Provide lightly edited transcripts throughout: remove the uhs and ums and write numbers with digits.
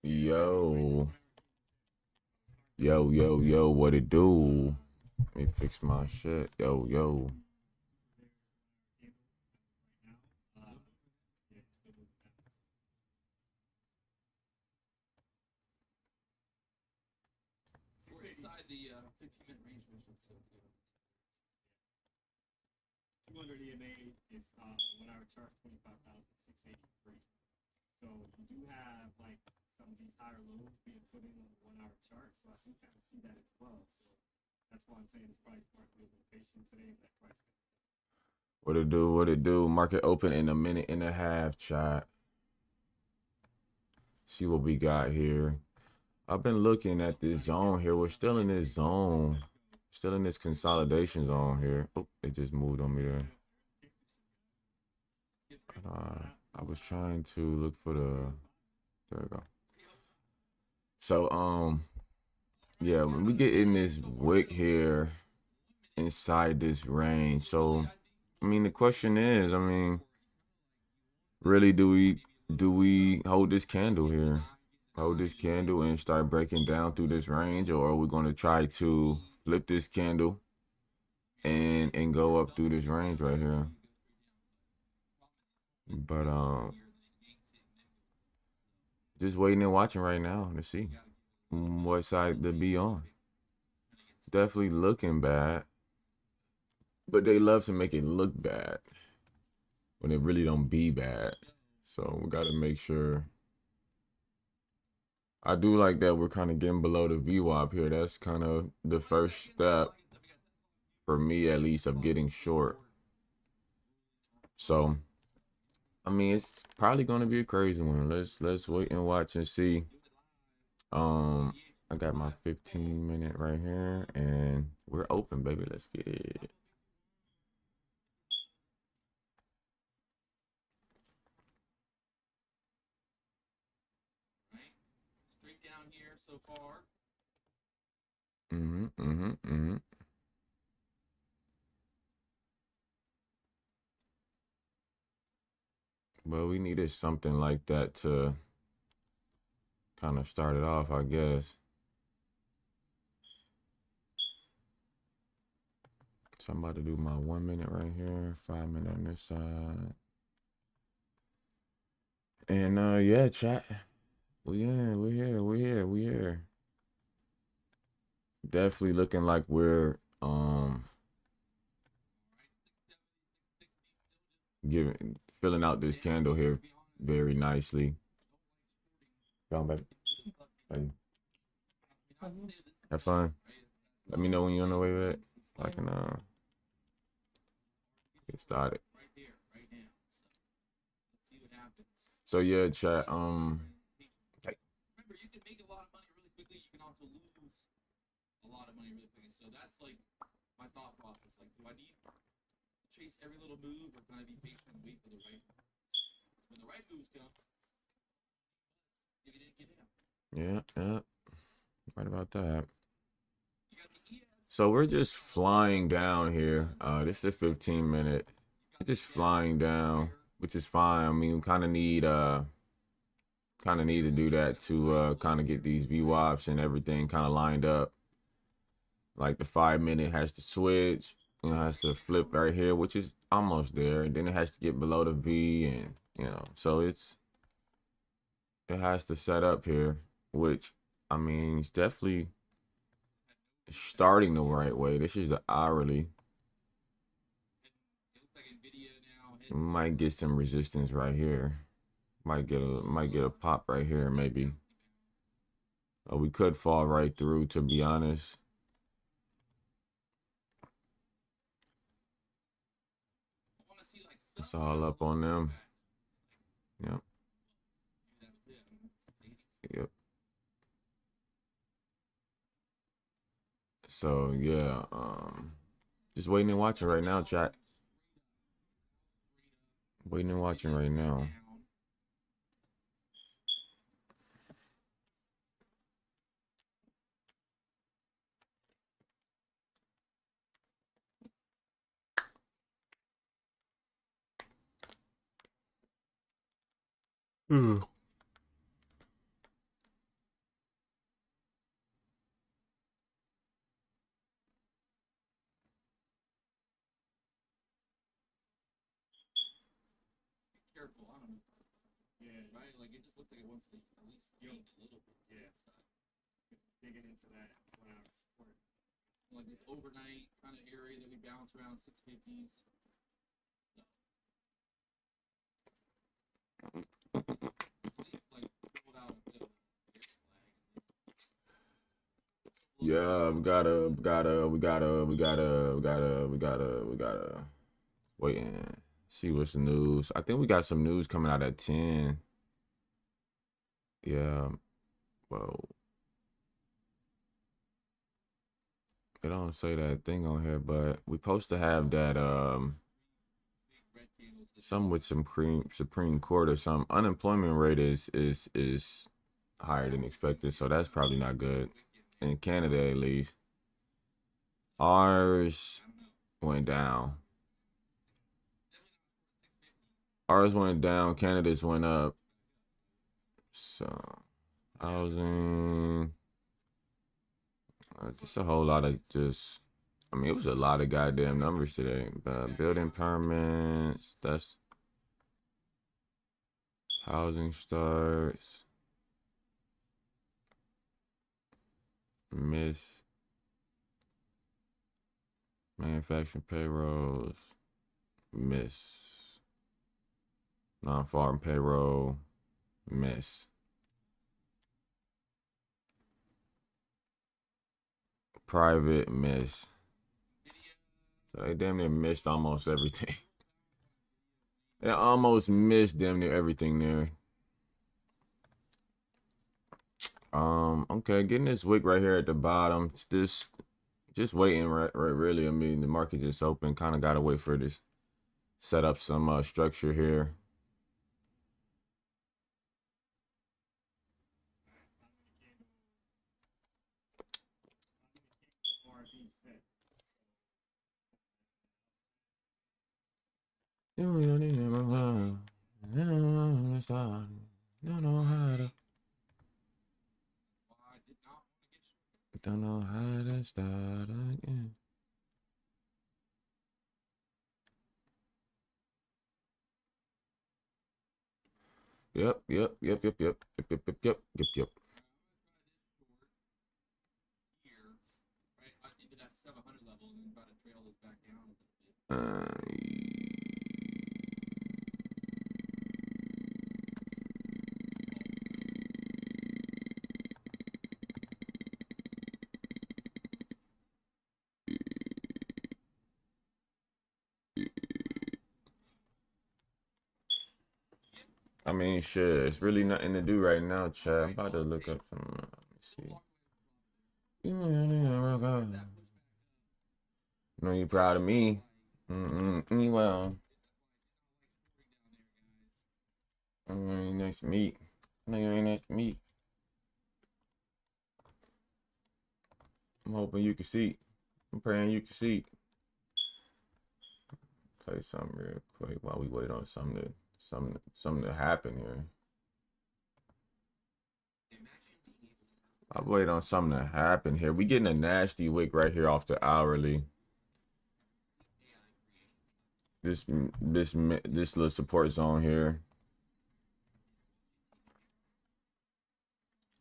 Yo, yo, what it do? Let me fix my shit. Yo. What it do? What it do? Market open in a minute and a half, chat. See what we got here. I've been looking at this zone here. We're still in this zone. Still in this consolidation zone here. Oh, it just moved on me there. I was trying to look for the. There we go. So yeah, when we get in this wick here inside this range, so I mean the question is, really do we hold this candle here? Hold this candle and start breaking down through this range, or are we going to try to flip this candle and go up through this range right here? But just waiting and watching right now to see what side to be on. Definitely looking bad, but they love to make it look bad when it really don't be bad. So we got to make sure. I do like that we're kind of getting below the VWAP here. That's kind of the first step for me, at least, of getting short. So, I mean, it's probably going to be a crazy one. Let's wait and watch and see. I got my 15-minute right here, and we're open, baby. Let's get it. Well, we needed something like that to kind of start it off, I guess. So I'm about to do my 1 minute right here, 5 minute on this side. And yeah, chat. We're here. Definitely looking like we're filling out this candle here very nicely. Go on, baby. Hey. Have fun. Let me know when you're on the way back. I can get started. So yeah, chat. Hey. Yeah, right about that. So we're just flying down here. This is a 15-minute. Just flying down, which is fine. I mean, we kind of need to do that to kind of get these VWAPs and everything kind of lined up. Like the 5 minute has to switch, has to flip right here, which is almost there. And then it has to get below the V, and so it has to set up here, which I mean, it's definitely starting the right way. This is the hourly. We might get some resistance right here. Might get a pop right here, maybe. We could fall right through, to be honest. It's all up on them. Yep. So yeah, just waiting and watching right now, chat. Waiting and watching right now. Yeah, right. Like it just looks like it wants to at least gain a little bit. Yeah, digging into that 1 hour support. Like this overnight kind of area that we bounce around 650s. So, at least like pulled out a bit of bear flag. Yeah, we gotta wait and see what's the news. I think we got some news coming out at 10. Yeah, well, it don't say that thing on here, but we supposed to have that some with Supreme Court or some unemployment rate is higher than expected, so that's probably not good in Canada at least. Ours went down. Ours went down. Canada's went up. So housing, just a whole lot of just. I mean, it was a lot of goddamn numbers today. Building permits. That's housing starts. Miss manufacturing payrolls. Miss non-farm payroll. Miss private. Miss. So they damn near missed almost everything. They almost missed damn near everything there. Okay, getting this wick right here at the bottom. It's just waiting, right, really. I mean, the market just open. Kind of gotta wait for this. Set up some structure here. Don't know how to start again. Yep. Into that 700 level and then try to trail this back down a little bit. I mean, shit, it's really nothing to do right now, Chad. I'm about to look up some. Let me see. Know you proud of me. Well, I know you ain't nice to meet. I know you ain't nice to meet. I'm hoping you can see. I'm praying you can see. Play something real quick while we wait on something to happen here. I'll wait on something to happen here. We getting a nasty wick right here off the hourly. This little support zone here.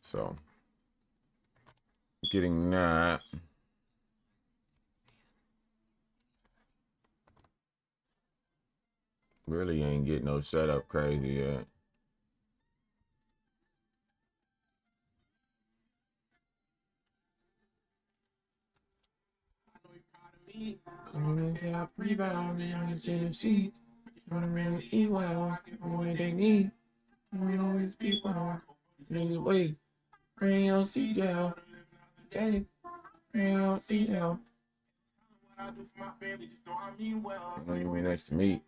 So getting that. Really ain't getting no setup crazy yet. They need. We always keep on. Anyway, bring on CJ. Hey, bring on CJ. I know you ain't next to me.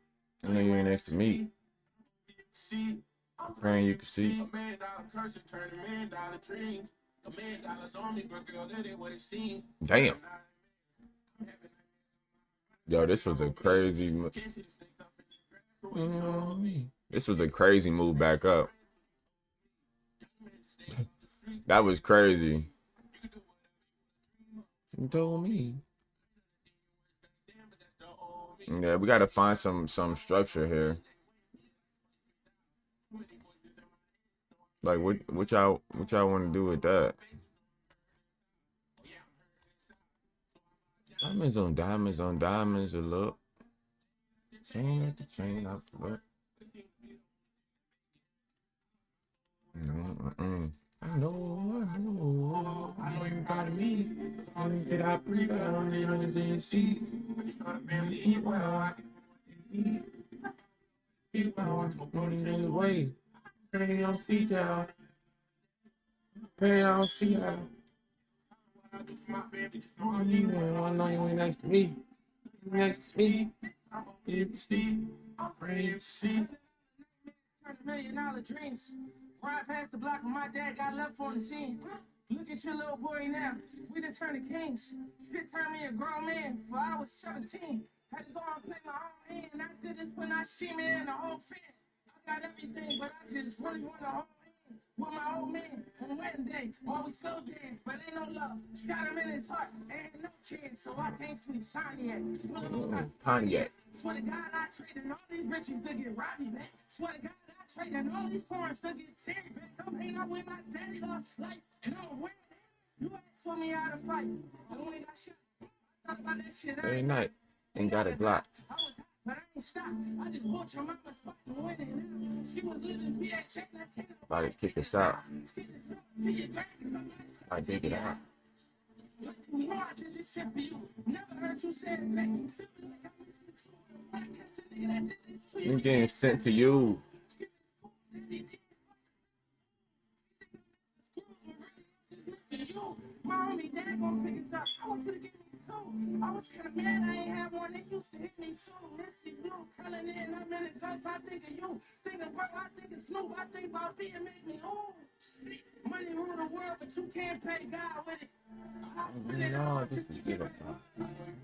I know you ain't next to me. I'm praying you can see. Damn. Yo, this was a crazy. This was a crazy move back up. That was crazy. You told me. Yeah, we gotta find some structure here. Like what y'all want to do with that? Diamonds on diamonds. A look. Chain at the chain. I forgot. I know you proud of me. Get out pretty well, they don't see you see. When you start a family, eat well, I can eat well, I'm going in the way. Pray don't see down. Pray I don't see how. I do for my family, just know I'm you. I know you ain't next to me. You next to me. I hope you can see. I pray you can see. $100 million dreams. Ride past the block when my dad got left on the scene. Look at your little boy now. We done turned to kings. Shit turned me a grown man before I was 17. Had to go and play my own hand. I did this when I see me and the whole fan. I got everything, but I just really want to hold hand with my old man on wedding day. Always slow dance, but ain't no love. Shot him in his heart, ain't no chance, so I can't sleep Pontiac. Pontiac. Swear to God, I traded all these bitches to get Robbie back. Swear to God, I traded all these foreigns to get Terry back. I'm hanging out with my daddy lost flight, and I'm aware that you ain't told me how to fight. And when I got shit, I thought about that shit every night. And got it blocked. I was hot, but I ain't stopped. I just bought your mama's spot and went in. She was living PH, and I can't about to kick us out. I dig it out. You know I did this shit for you. Never heard you say it back. You getting sent to you. My homie dad gonna pick it up. I want you to give me two. I was kinda mad I ain't had one that used to hit me too. Nancy, you calling in, I'm in the dust. I think of you. Think of bro, I think of Snoop. I think about being make me old. Money rule the world, but you can't pay God with it. I spend it all just to give it up.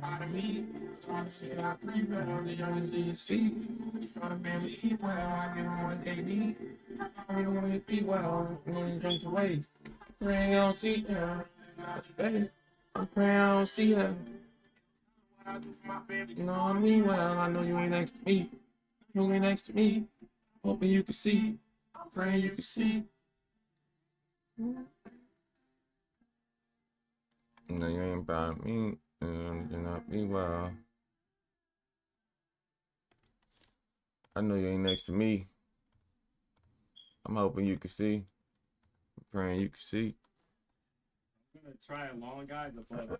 Proud of me. All the shit I prevail, the youngest in your seat. You start a family, eat well. I get them what they need. I don't want to be well. I want to drink away. Pray I don't see her. I'm praying I don't see her. You know what I mean? Well, I know you ain't next to me. You ain't next to me. Hoping you can see. I'm praying you can see. No, you ain't about me. And you're not me well. I know you ain't next to me. I'm hoping you can see. I'm praying you can see. I'm gonna try a long guys above.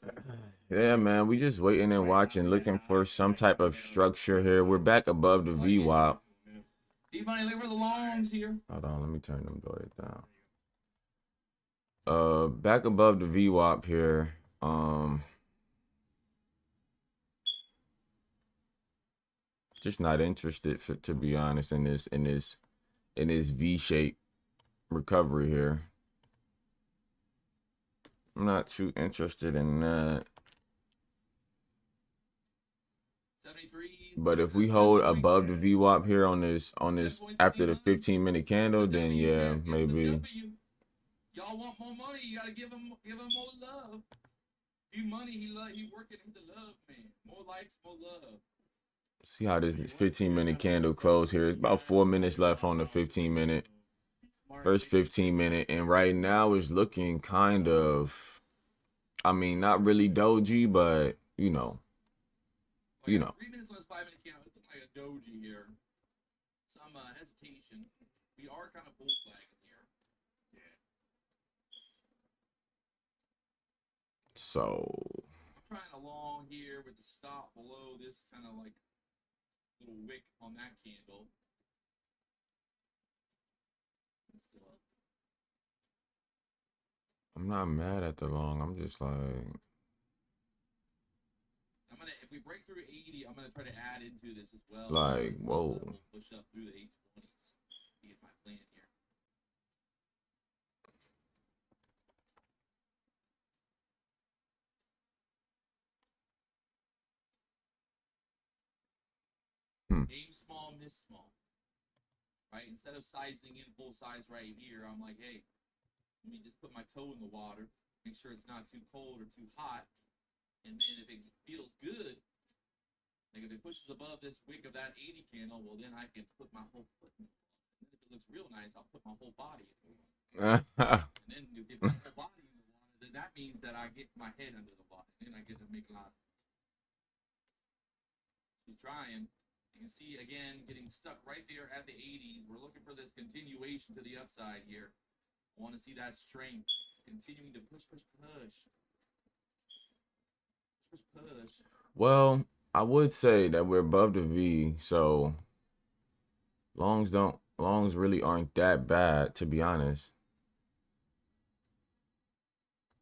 Yeah, man, we just waiting and watching, looking for some type of structure here. We're back above the VWAP. D-Money, look for the longs here. Hold on, let me turn them doors down. Back above the VWAP here. Just not interested, to be honest, in this V-shape recovery here. I'm not too interested in that. But if we hold above the VWAP here on this after the 15-minute candle, then yeah, maybe. Y'all want more money? You gotta give him more love. Give money, he working him to love, man. More likes, more love. See how this 15-minute candle close here. It's about 4 minutes left on the 15-minute. First 15-minute, and right now it's looking kind of, I mean, not really doji, but you know. 3 minutes less 5-minute candle. It's looking like a doji here. Some hesitation. We are kind of bull flagging here. Yeah. So I'm trying along here with the stop below this kind of like little wick on that candle. It's still up. I'm not mad at the long. I'm just like, If we break through 80, I'm gonna try to add into this as well. like, whoa. We'll push up through the 820s. Be my plan here. Aim small, miss small. Right? Instead of sizing in full size right here, I'm like, hey, let me just put my toe in the water, make sure it's not too cold or too hot, and then if it feels good, like if it pushes above this wick of that 80 candle, well then I can put my whole foot in. And then if it it looks real nice, I'll put my whole body in the water. And then if my whole body in the water, then that means that I get my head under the water. Then I get to make a lot. She's trying. You can see again getting stuck right there at the 80s. We're looking for this continuation to the upside here. I want to see that strength continuing to push. Push. Well, I would say that we're above the V, so longs really aren't that bad, to be honest.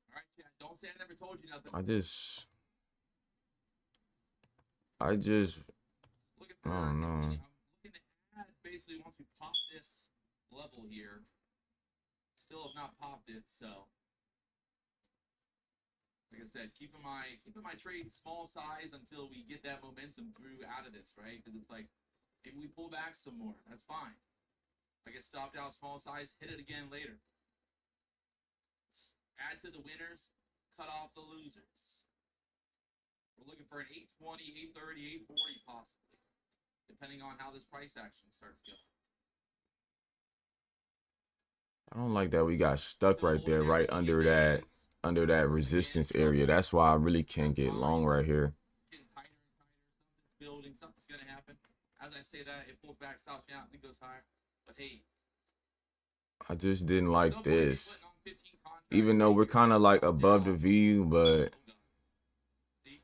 All right, Chad, don't say I never told you nothing. I just Looking for, I don't know. I'm looking to add basically once we pop this level here. Still have not popped it, so like I said, keeping my trade small size until we get that momentum through out of this, right? Because it's like maybe we pull back some more. That's fine. If I get stopped out small size, hit it again later. Add to the winners, cut off the losers. We're looking for an 820, 830, 840 possibly, depending on how this price action starts going. I don't like that we got stuck right there, right under that resistance area. That's why I really can't get long right here. Getting tighter and tighter. Building, something's gonna happen. As I say that, it pulls back, stops out, and goes higher. But hey, I just didn't like this. Even though we're kind of like above the V, but see,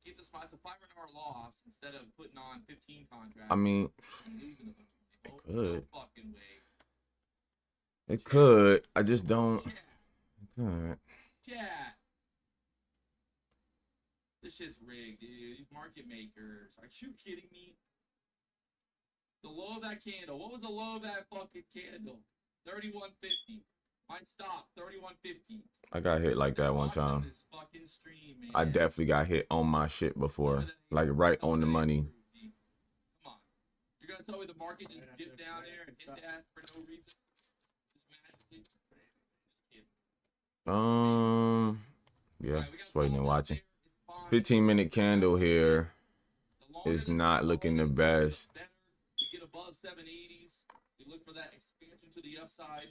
keep the spots. A 500-hour loss instead of putting on 15 contracts. I mean, and losing a bunch. it could. No fucking way. It could. I just don't. Good. Chat. This shit's rigged, dude. These market makers. Are you kidding me? The low of that candle. What was the low of that fucking candle? 31.50. My stop, 31.50. I got hit like that one time. Stream, I definitely got hit on my shit before. Like right on the money. Come on. You're going to tell me the market just dipped down there and hit that for no reason? Just magically? Yeah, Right, just waiting and watching. 15-minute candle here is not looking the best. We get above 780s. We look for that expansion to the upside.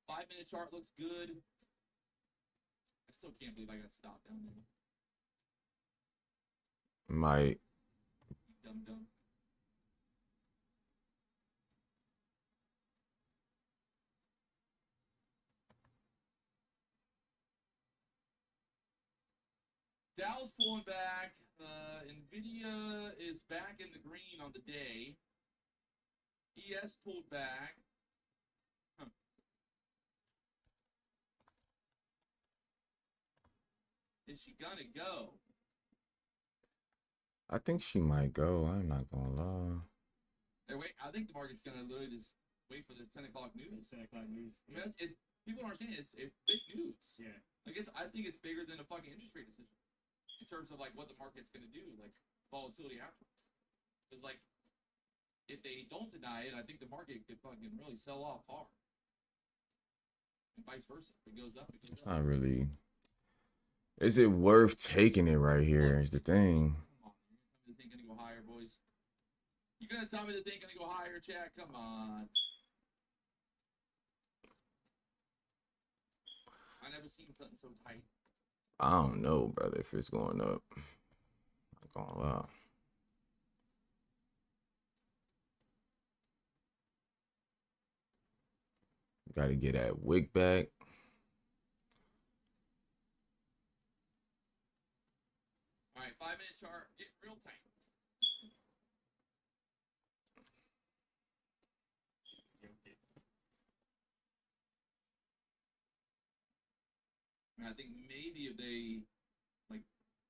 5-minute chart looks good. I still can't believe I got stopped down there. Might. Dumb. Dow's pulling back. Nvidia is back in the green on the day. ES pulled back. Is she gonna go? I think she might go. I'm not gonna lie. Hey, wait, I think the market's gonna literally just wait for this 10 o'clock news. 10 o'clock news. I mean, people don't understand it's big news. Yeah. I think it's bigger than a fucking interest rate decision in terms of like what the market's gonna do, like volatility after. Because like if they don't deny it, I think the market could fucking really sell off hard, and vice versa. If it goes up, it goes It's up. not really. Is it worth taking it right here? Is the thing. Come on, this ain't gonna go higher, boys. You gonna tell me this ain't gonna go higher, Chad? Come on. I never seen something so tight. I don't know, brother, if it's going up. Not gonna lie. Gotta get that wick back. All right, 5-minute chart. Get real tight. I think maybe if they like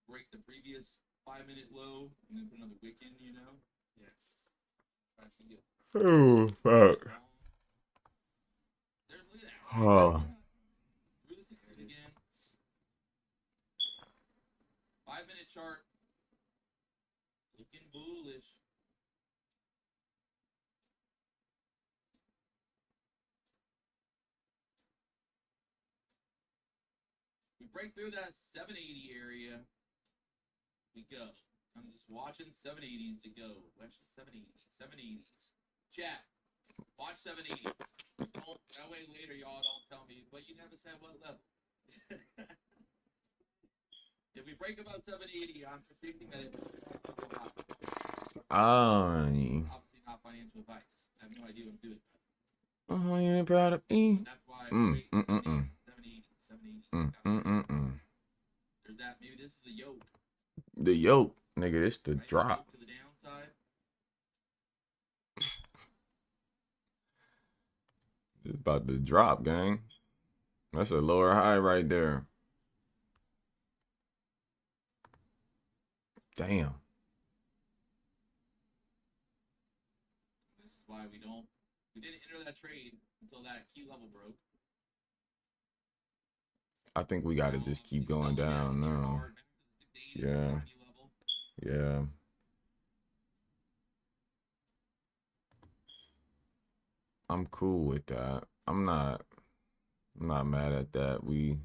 break the previous 5-minute low and then put another wick in, you know? Yeah. I see it. Oh, fuck. There, look at that. Oh. Through the 60s again. 5-minute chart. Looking bullish. We break through that 780 area. We go. I'm just watching 780s to go. Actually, 780s. 780s. Chat. watch 780. Don't, that way later y'all don't tell me, but you never said what level. If we break above 780, I'm predicting that it will go up. Obviously not financial advice. I have no idea what I'm doing. Oh, you ain't proud of me. That's why I wait 780. 780. There's that. Maybe this is the yoke. The yoke, nigga, this the Right? drop. Yoke to the downside. It's about to drop, gang. That's a lower high right there. Damn. This is why we didn't enter that trade until that key level broke. I think we got to just keep going down now. Yeah. Yeah. I'm cool with that. I'm not mad at that. We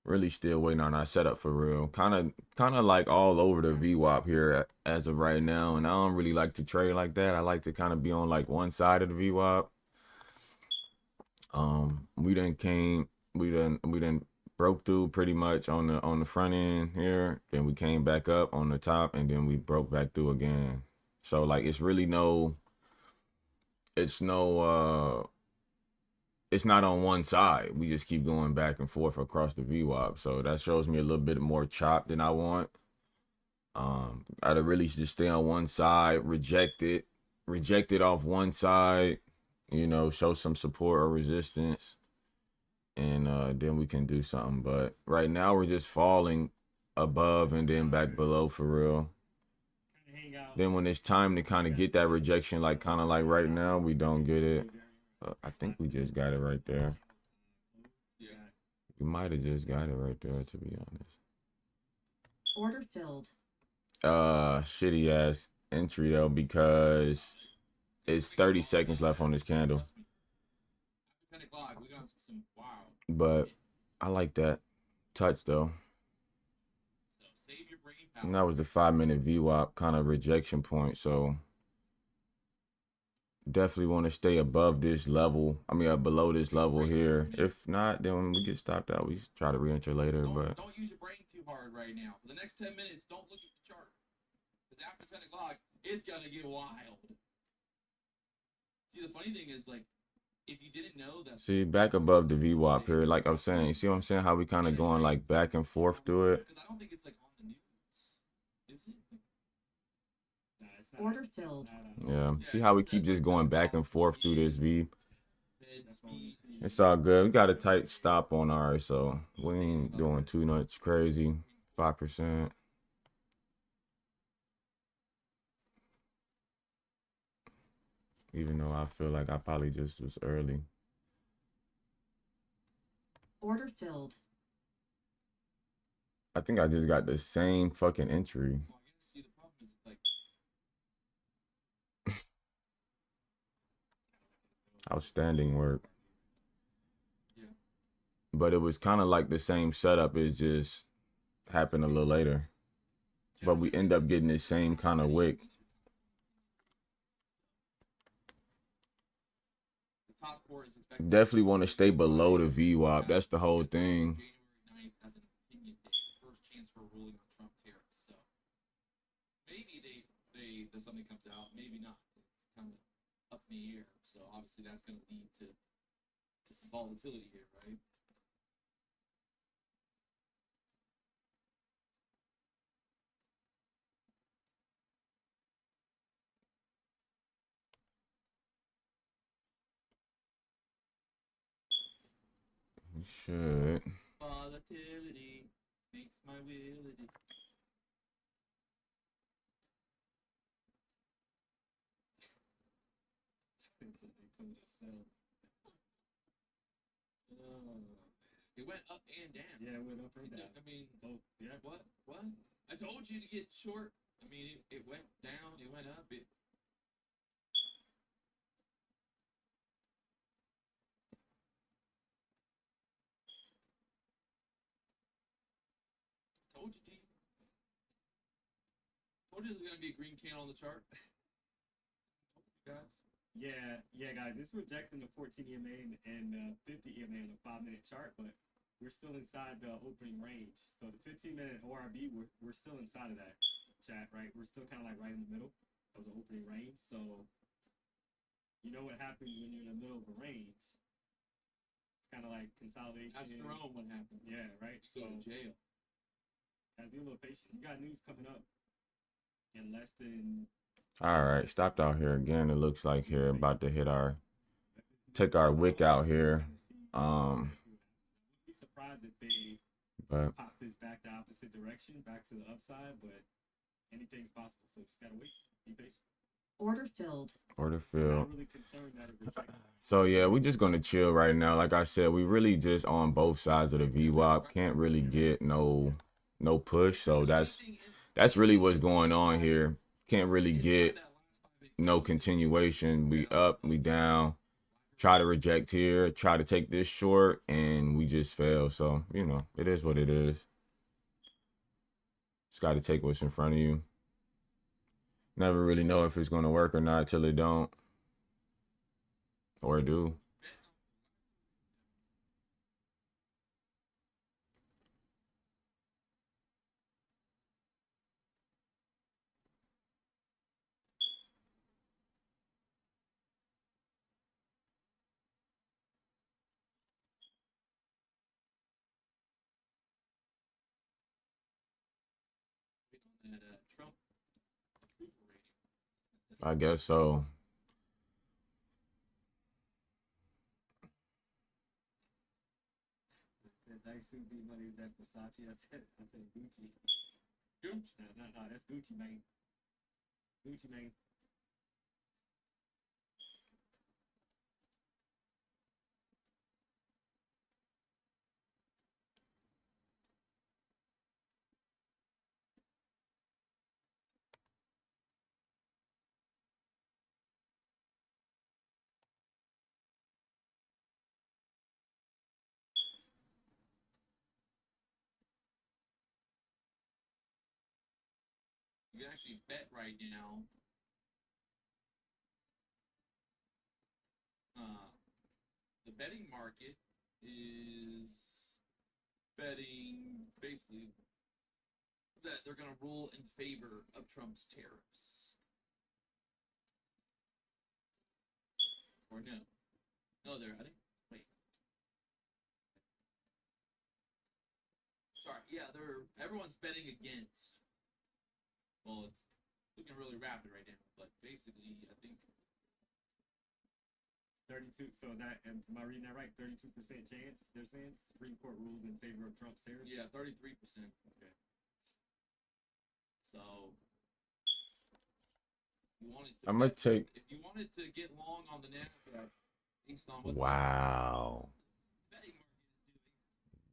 really still waiting on our setup for real. Kind of like all over the VWAP here as of right now. And I don't really like to trade like that. I like to kind of be on like one side of the VWAP. We done broke through pretty much on the front end here. Then we came back up on the top, and then we broke back through again. So like it's not on one side. We just keep going back and forth across the VWAP. So that shows me a little bit more chop than I want. I'd really just stay on one side, reject it off one side, show some support or resistance, and then we can do something. But right now we're just falling above and then back below for real. Then when it's time to kind of get that rejection, like kind of like right now, we don't get it. I think we just got it right there. Yeah. We might have just got it right there, to be honest. Order filled. Shitty ass entry though, because it's 30 seconds left on this candle. After 10 o'clock, we got some wow. But I like that touch though. So save your brain power. And that was the 5-minute VWAP kind of rejection point. So definitely want to stay above this level. Below this level here. If not, then when we get stopped out, we try to re-enter later. But Don't use your brain too hard right now. For the next 10 minutes, don't look at the chart. Because after 10 o'clock, it's gonna get wild. See, the funny thing is, like, if you didn't know that. See, back above the VWAP here, like I'm saying, you see what I'm saying? How we kind of going like back and forth through it. Because I don't think it's like on the news. Is it? Order filled. Yeah. See how we keep just going back and forth through this V. It's all good. We got a tight stop on ours, so we ain't doing too much crazy. 5%. Even though I feel like I probably just was early. Order filled. I think I just got the same fucking entry. Well, I guess, see, the problem is, like, Outstanding work. Yeah. But it was kind of like the same setup. It just happened a little later. But we end up getting the same kind of wick. the top four is expected. Definitely want to stay below the VWAP. That's the whole thing. January 9th as an opinion day, the first chance for ruling on Trump tariffs. So maybe something comes out, maybe not. It's kind of up in the air. So obviously that's going to lead to some volatility here, right? You should. Volatility makes my willity. It went up and down. Yeah, it went up and down. I mean, Oh, yeah. what? I told you to get short. I mean, it went down, it went up. Told told you there's gonna be a green candle on the chart. Guys. Yeah, guys. It's rejecting the 14 EMA and 50 EMA on the 5-minute chart, but we're still inside the opening range. So the 15-minute ORB, we're still inside of that chat, right? We're still kind of like right in the middle of the opening range. So you know what happens when you're in the middle of a range? It's kind of like consolidation. That's Jerome what happened. Yeah, right. So go to jail. Gotta be a little patient. You got news coming up in less than. All right, stopped out here again. It looks like here about to hit our take our wick out here. Be surprised if they But pop this back the opposite direction, back to the upside, but anything's possible. So just gotta wait. Be patient. Order filled. order I'm fill. not really concerned that it rejects. So yeah, we just gonna chill right now. Like I said, we really just on both sides of the VWAP. Can't really get no push. So that's really what's going on here. Can't really get no continuation. We up, we down. Try to reject here, try to take this short, and we just fail. So, you know, it is what it is. Just got to take what's in front of you. Never really know if it's going to work or not till it don't. Or it do. That Trump approval rating. I guess so. That nice suit be money with that Versace. I said Gucci. Gucci. No, that's Gucci, man. Gucci, man. You can actually bet right now. The betting market is betting basically that they're going to rule in favor of Trump's tariffs. Or no. No, they're, I think, wait. Sorry, yeah, everyone's betting against. Well, it's looking really rapid right now, but basically, I think 32. So that, am I reading that right? 32% chance. They're saying Supreme Court rules in favor of Trump's tariffs. yeah, 33%. Okay. So you wanted to I'm gonna take. if you wanted to get long on the NASDAQ based on what Wow. the betting market is doing.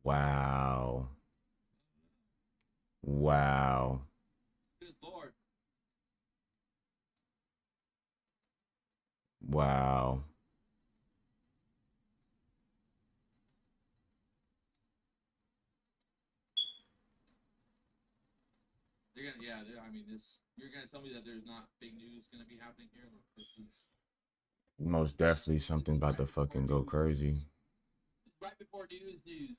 Wow. Wow. Good Lord. Wow. They're gonna, yeah. I mean, you're gonna tell me that there's not big news gonna be happening here. Like, this is Most definitely something about to fucking go crazy. right before news.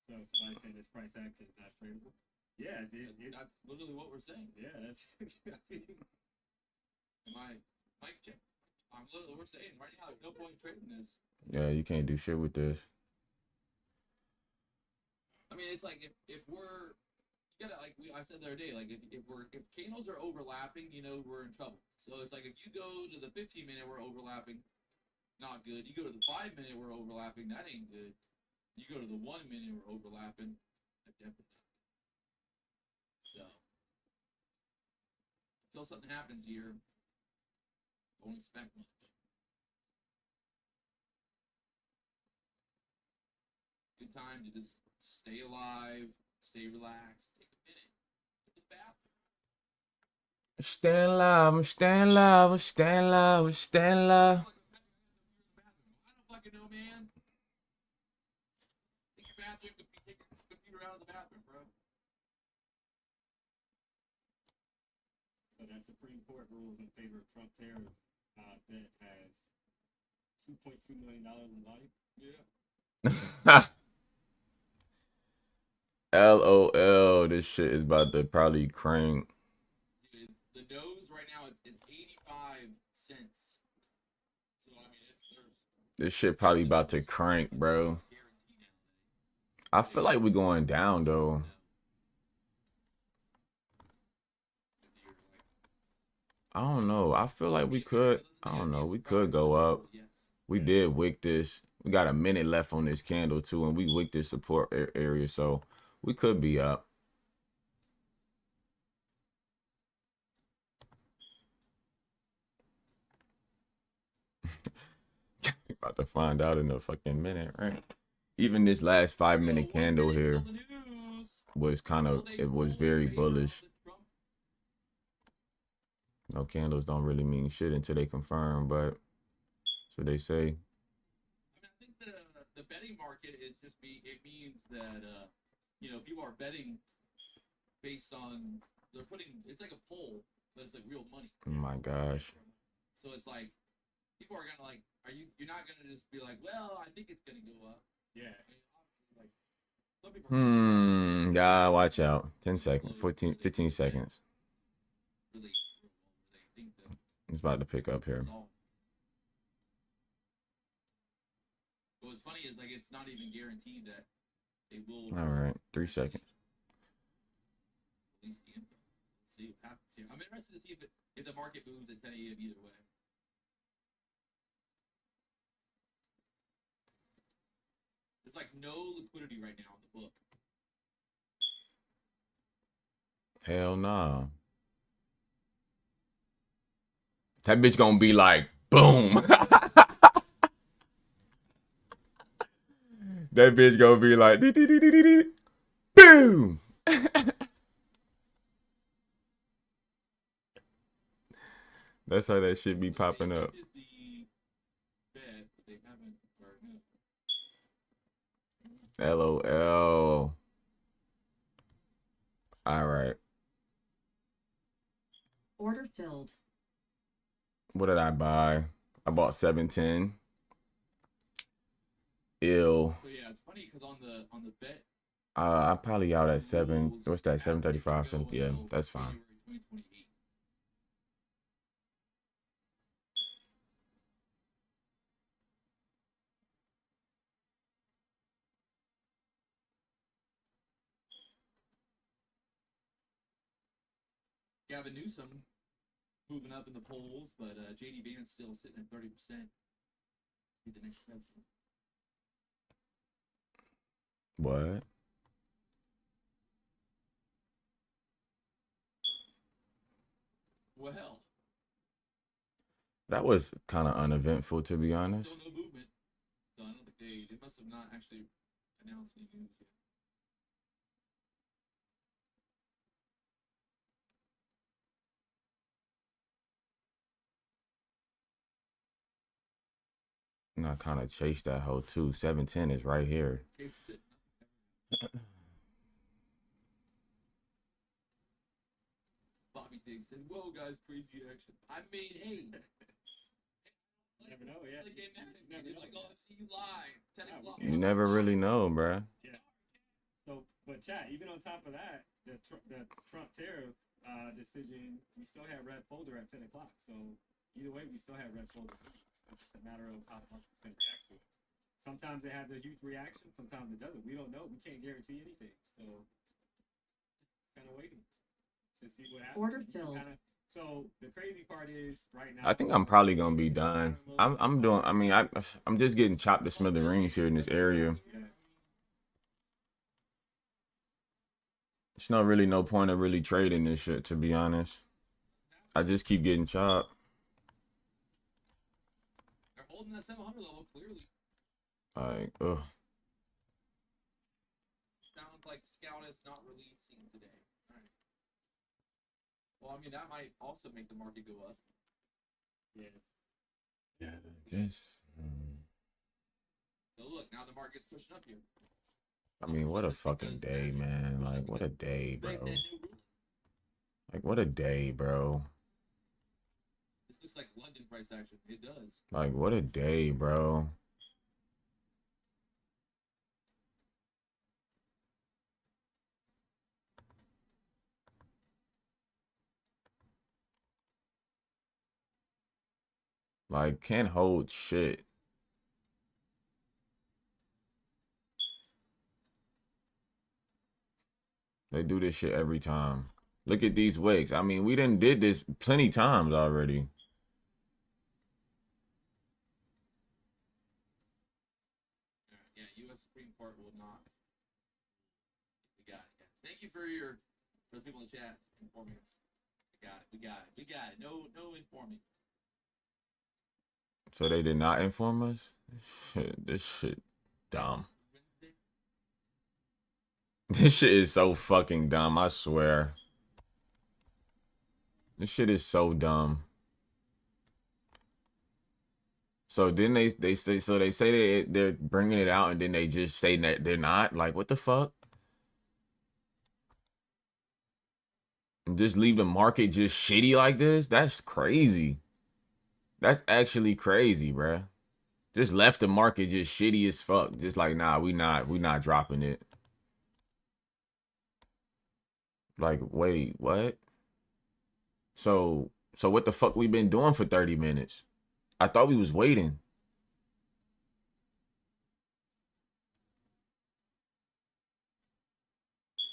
So somebody saying this price action is not favorable. Yeah, That's literally what we're saying. yeah, that's. Am I mic check? We're saying right now, there's no point in trading this. Yeah, you can't do shit with this. I mean, it's like if we're you gotta like I said the other day, like if candles are overlapping, you know we're in trouble. So it's like if you go to the 15-minute, we're overlapping, not good. You go to the 5-minute, we're overlapping, that ain't good. You go to the 1-minute, we're overlapping, that definitely not good. So until something happens here, don't expect much. Good time to just stay alive, stay relaxed, take a minute, go to the bathroom, Stand live, stand live, stand live, stand live. I don't fucking know, man. Take your bathroom, take your computer out of the bathroom, bro. So that Supreme Court rules in favor of Trump tariff that has $2.2 million in value. Yeah. LOL, this shit is about to probably crank. Dude, the nose right now it's 85 cents. So I mean This shit probably about to crank, bro. I feel like we're going down though. I don't know. I feel like we could. I don't know. We could go up. We did wick this. We got a minute left on this candle too, and we wicked this support area, so we could be up. About to find out in a fucking minute, right? Even this last 5-minute candle here was kind of, it was very bullish. No, candles don't really mean shit until they confirm, but that's what they say. I mean, I think the betting market is just it means that you know, people are betting based on it's like a poll, but it's like real money. Oh my gosh. So it's like people are gonna like, you're not gonna just be like, well, I think it's gonna go up. Yeah. Like, some people Yeah, watch out. 10 seconds, 15 seconds. really they think that It's about to pick up here. What's funny is like it's not even guaranteed that they will. All right, 3 seconds. Release the info. Let's see what happens here. I'm interested to see if the market moves at 10 a.m. either way. There's like no liquidity right now in the book. Hell nah. That bitch gonna be like, boom. That bitch gonna be like, boom. That's how that shit be popping up. LOL. All right. Order filled. What did I buy? I bought 710. Ill. So yeah, it's funny because on the bet. I'm probably out at 7. What's that? 7:35, 7 p.m. That's fine. Gavin Newsom moving up in the polls, but JD Vance still sitting at 30%. Be the next president. What? Well, that was kind of uneventful, to be honest. Still no movement, so I don't think they must have not actually announced any moves yet. And I kind of chased that hoe too. 710 is right here. Bobby Diggs said, "Whoa, guys, crazy action." I mean, hey. Never know, yeah. Like, they mad at me. They're like, "Oh, see you live, 10 o'clock." You never really know, bruh. Yeah. So, but chat, even on top of that, the Trump tariff decision, we still have red folder at 10 o'clock. So either way, we still have red folder. It's just a matter of how the market's going to react to it. Sometimes it has a huge reaction, sometimes it doesn't. We don't know. We can't guarantee anything. So kind of waiting to see what happens. Order filled. So the crazy part is right now. I think I'm probably gonna be done. I'm doing. I mean, I'm just getting chopped to smithereens here in this area. There's not really no point of really trading this shit, to be honest. I just keep getting chopped. They're holding that 700 level clearly. Like, ugh. Sounds like Scout is not releasing today. All right. Well, I mean, that might also make the market go up. Yeah. Yeah, just. So look, now the market's pushing up here. I mean, what a That's fucking because day, man. Like, what a day, they had bro. no ruling. Like, what a day, bro. This looks like London price action. It does. Like, what a day, bro. Like, can't hold shit. They do this shit every time. Look at these wicks. I mean, we done did this plenty times already. Yeah, U.S. Supreme Court will not. We got it, guys. Thank you for the people in the chat informing us. We got it. We got it. We got it. No informing. So they did not inform us? This shit dumb. Wednesday. This shit is so fucking dumb, I swear. This shit is so dumb. So then they say they're bringing it out and then they just say that they're not? Like, what the fuck? And just leave the market just shitty like this? That's crazy. That's actually crazy, bruh. Just left the market just shitty as fuck. Just like, nah, we not dropping it. Like, wait, what? So what the fuck we been doing for 30 minutes? I thought we was waiting.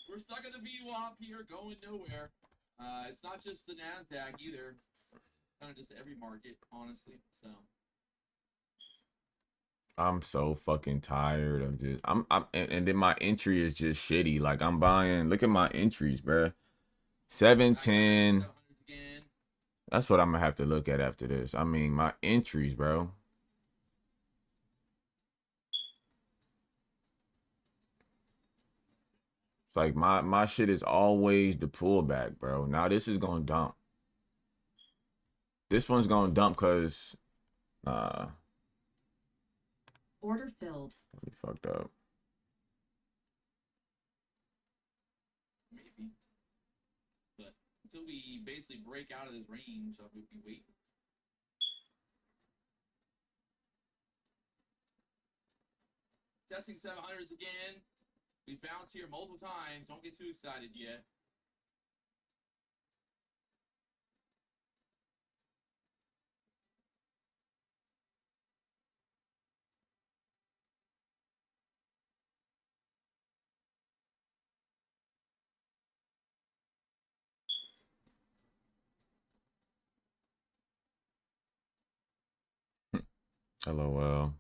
We're stuck in the VWAP here, going nowhere. It's not just the NASDAQ either. Kind of just every market, honestly. So. I'm so fucking tired of just and then my entry is just shitty. Like I'm buying, look at my entries, bruh. 710. That's what I'm gonna have to look at after this. I mean, my entries, bro. It's like my shit is always the pullback, bro. Now this is gonna dump. This one's gonna dump because Order filled. we fucked up. Maybe. But until we basically break out of this range, I'll be waiting. Testing 700s again. We bounced here multiple times. Don't get too excited yet. LOL.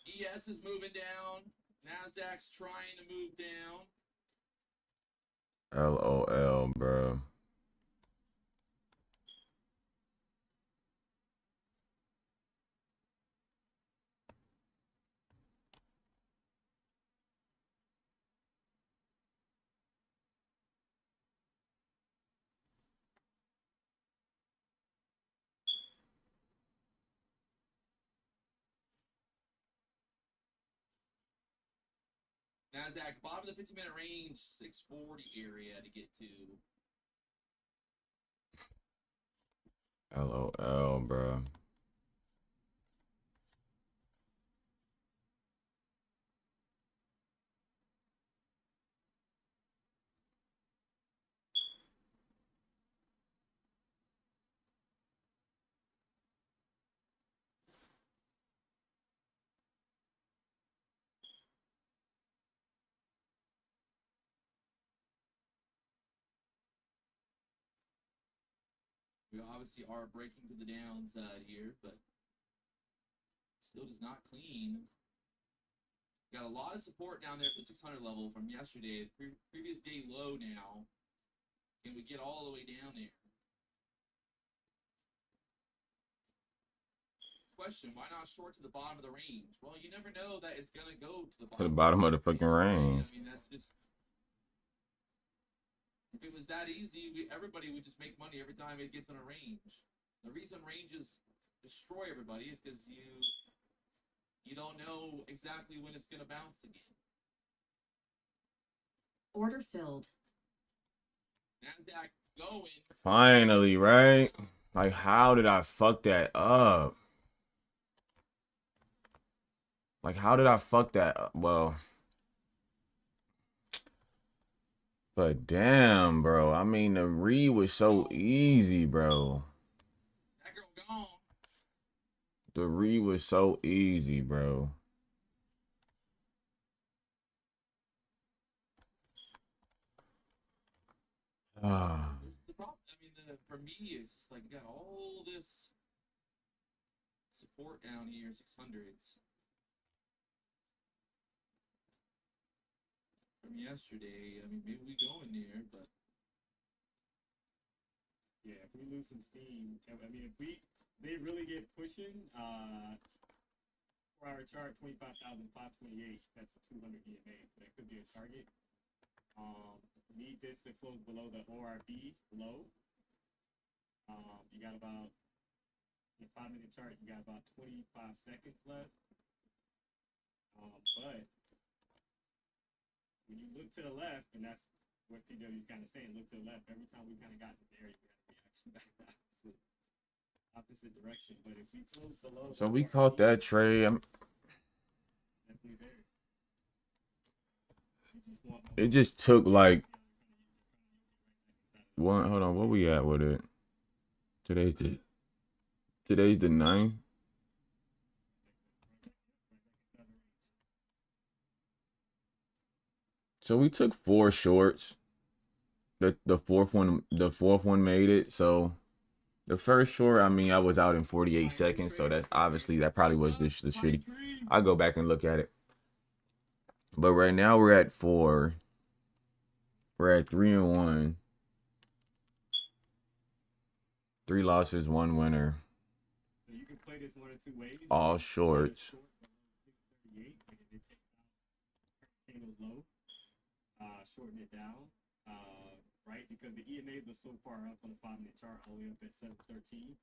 ES is moving down. NASDAQ's trying to move down. LOL, bro. NASDAQ, bottom of the 50-minute range, 640 area to get to. LOL, bro. We obviously are breaking to the downside here, but still does not clean. Got a lot of support down there at the 600 level from yesterday. Previous day low now. Can we get all the way down there? Question, why not short to the bottom of the range? Well, you never know that it's gonna go To the bottom of the fucking range. I mean, that's just, if it was that easy, everybody would just make money every time it gets in a range. The reason ranges destroy everybody is because you don't know exactly when it's gonna bounce again. Order filled. NASDAQ going. Finally, right? Like, how did I fuck that up? Like, how did I fuck that up? Well, but damn, bro. I mean, the read was so easy, bro. That girl gone. The read was so easy, bro. Ah. The problem, I mean, for me, it's just like you got all this support down here, 600s. From yesterday, I mean, maybe we go in there, but Yeah, if we lose some steam, I mean, if they really get pushing, 4-hour chart, 25,528, that's a 200 EMA, so that could be a target. Need this to close below the ORB low. You got about, in a 5-minute chart, you got about 25 seconds left. But when you look to the left, and that's what PW is kind of saying, look to the left, every time we kind of got in the area, we had a reaction back the opposite direction. But if we close below, So we caught that trade. definitely there. It just took like one. Hold on, where we at with it? Today's the 9th. So we took 4 shorts. The fourth one made it. So the first short, I mean, I was out in 48 seconds. So that's obviously, that probably was the shitty. I'll go back and look at it. But right now we're at 4. We're at 3-1. 3 losses, 1 winner. So you can play this one or two ways. All shorts. Low, shorten it down, right? Because the EMAs are so far up on the 5-minute chart, all the way up at 713.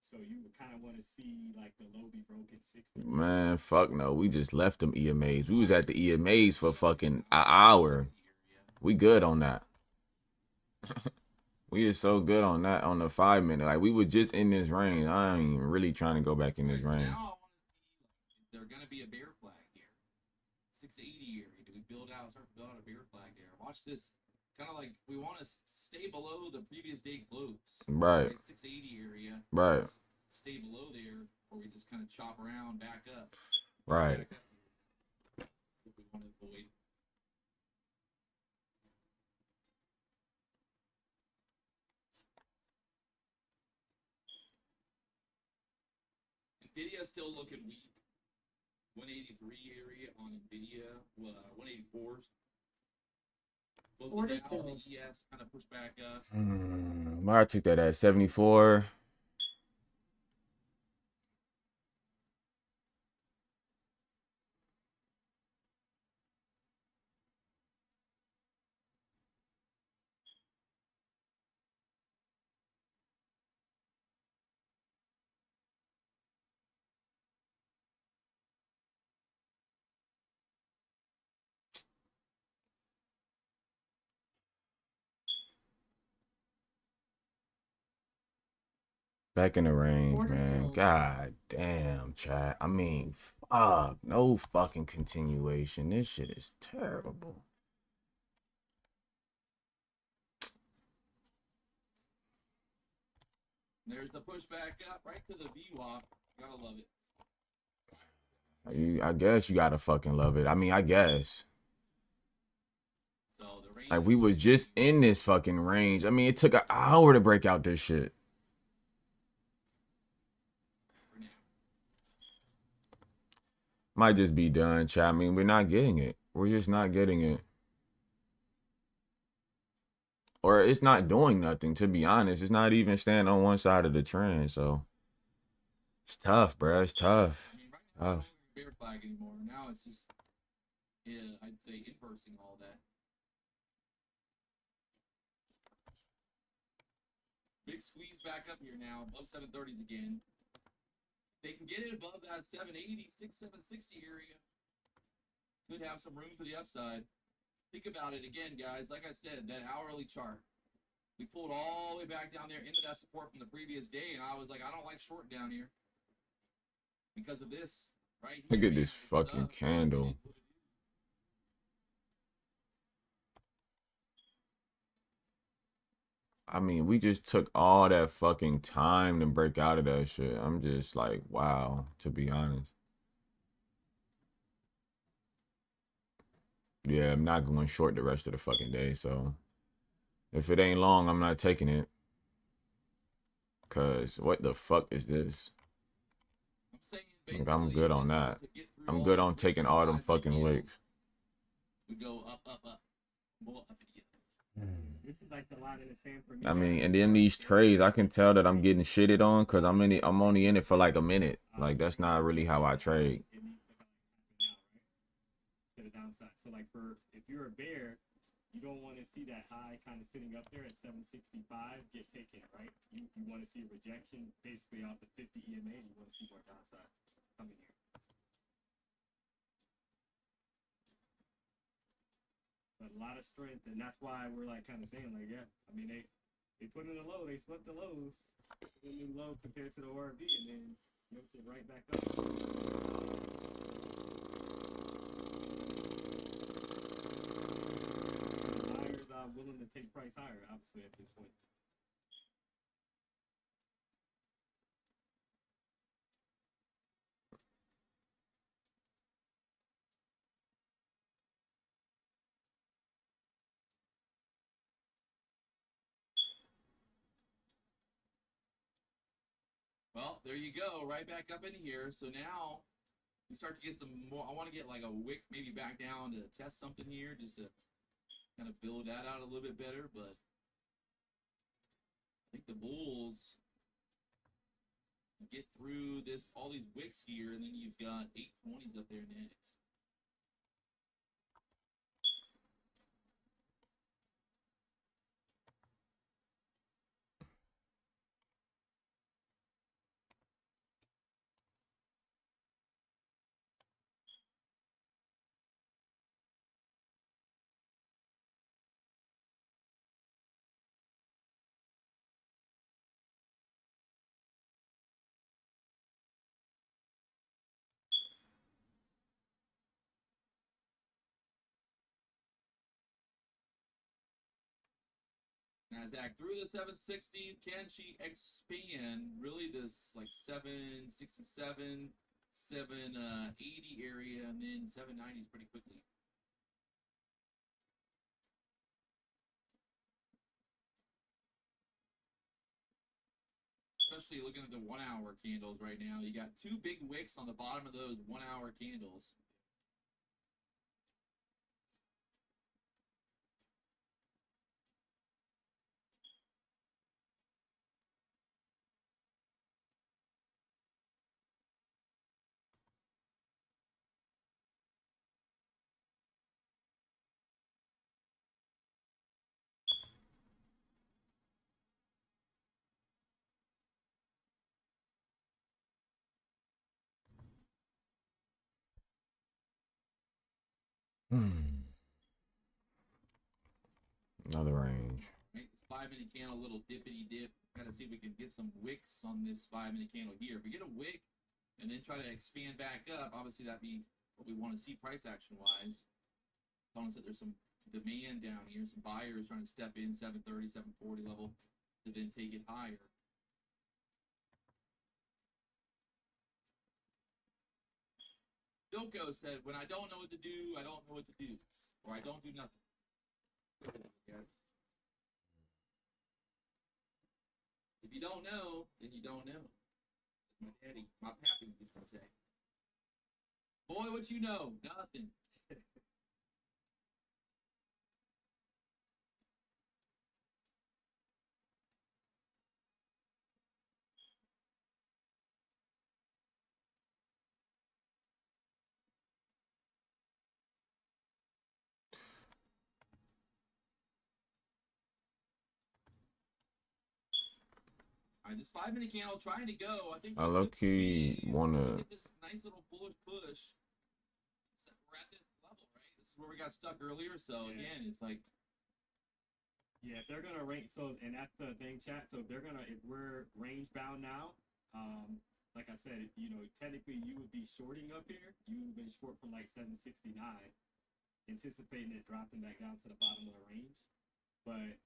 So you would kind of want to see like the low be broken 60. Man, fuck no. We just left them EMAs. We was at the EMAs for fucking an hour. We good on that. We is so good on that on the 5-minute. Like, we were just in this range. I ain't even really trying to go back in this range. Now I want to see, like, is there gonna be a bear flag here? 680 area. Do we start to build out a bear flag there? Watch this. Kind of like we want to stay below the previous day close. Right. 680 area. Right. Stay below there, or we just kind of chop around, back up. Right. Back up. If we want to avoid. Nvidia still looking weak. 183 area on Nvidia, 184s. Order Down, filled. the ES kind of push back up. I took that at 74. Back in the range, Order man. filled. God damn, chat. I mean, fuck. No fucking continuation. This shit is terrible. There's the push back up right to the VWAP. Gotta love it. I guess you gotta fucking love it. I mean, I guess. So the range Like, we was just in this fucking range. I mean, it took an hour to break out this shit. for now. Might just be done, chat. I mean, we're not getting it. We're just not getting it. Or it's not doing nothing, to be honest. It's not even staying on one side of the trend, so it's tough, bro. It's tough. I mean, right now, Tough. it's not bear flag anymore. Now it's just, yeah, I'd say inversing all that. Big squeeze back up here now, above 730s again. They can get it above that 780, 760 area. Could have some room for the upside. Think about it again, guys. Like I said, that hourly chart. We pulled all the way back down there into that support from the previous day, and I was like, I don't like short down here because of this right here. Look at Man. this fucking candle. I mean, we just took all that fucking time to break out of that shit. I'm just like, wow, to be honest. Yeah, I'm not going short the rest of the fucking day, so if it ain't long, I'm not taking it. Cause what the fuck is this? I'm saying I'm good on that. I'm good on taking all them fucking wicks. We go up, up, up. We'll up again. This is like the line in the sand for me. I mean, and then these trades, I can tell that I'm getting shitted on because I'm only in it for like a minute. Like that's not really how I trade. It needs to kind of happen now, right? To the downside. So like if you're a bear, you don't want to see that high kind of sitting up there at 765 get taken, right? You want to see a rejection basically off the 50 EMA. You want to see more downside coming here. But a lot of strength, and that's why we're like kind of saying like, yeah, I mean they put in a low, they swept the lows, put in a new low compared to the ORV, and then yoked it right back up. The buyers are willing to take price higher, obviously, at this point. Well, there you go, right back up in here. So now we start to get some more. I want to get like a wick maybe back down to test something here just to kind of build that out a little bit better. But I think the bulls get through this, all these wicks here, and then you've got 820s up there next. NASDAQ through the 760s. Can she expand really this like 767, 780 area, and then 790s pretty quickly? Especially looking at the 1 hour candles right now. You got two big wicks on the bottom of those 1 hour candles. Another range. Right, this 5-minute candle, little dippity dip. Got to see if we can get some wicks on this 5-minute candle here. If we get a wick and then try to expand back up, obviously that'd be what we want to see price action wise. Telling us that there's some demand down here, some buyers trying to step in 730, 740 level to then take it higher. Bilko said, when I don't know what to do, I don't know what to do. Or I don't do nothing. Okay. If you don't know, then you don't know. My daddy, my pappy used to say. Boy, what you know? Nothing. All right, this 5-minute candle trying to go. I think I low-key wanna get this nice little bullish push. We're at this level, right? This is where we got stuck earlier. So Yeah. again, it's like, Yeah, if they're gonna range, so and that's the thing, chat. So if we're range bound now, like I said, you know, technically you would be shorting up here. You would have been short from like 769, anticipating it dropping back down to the bottom of the range. But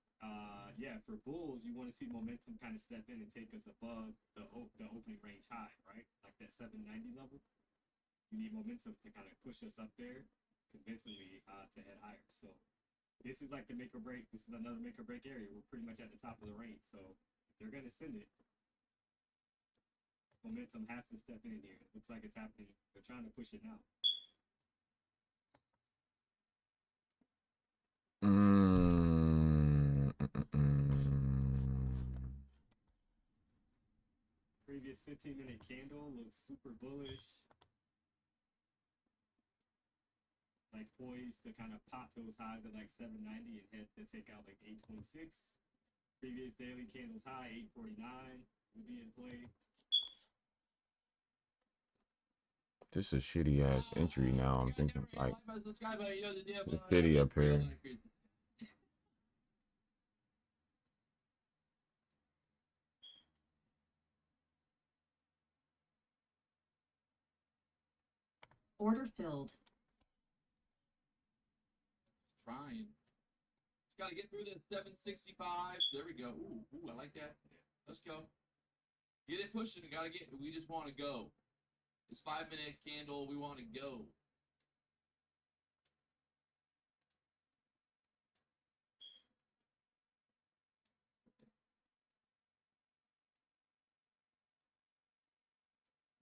yeah, for bulls, you want to see momentum kind of step in and take us above the opening range high, right? Like that 790 level. You need momentum to kind of push us up there convincingly to head higher. So this is like the make or break. This is another make or break area. We're pretty much at the top of the range. So if they're gonna send it, momentum has to step in here. It looks like it's happening. They're trying to push it now. Previous 15-minute candle looks super bullish. Like poised to kind of pop those highs at like 790 and head to take out like 826. Previous daily candles high 849 would be in play. This is a shitty ass entry now. I'm thinking like this guy, but you know the deal. it's shitty up here. Order filled. Trying. Just got to get through this 765. So there we go. Ooh, I like that. Let's go. Get it pushing. We just want to go. This 5-minute candle, we want to go.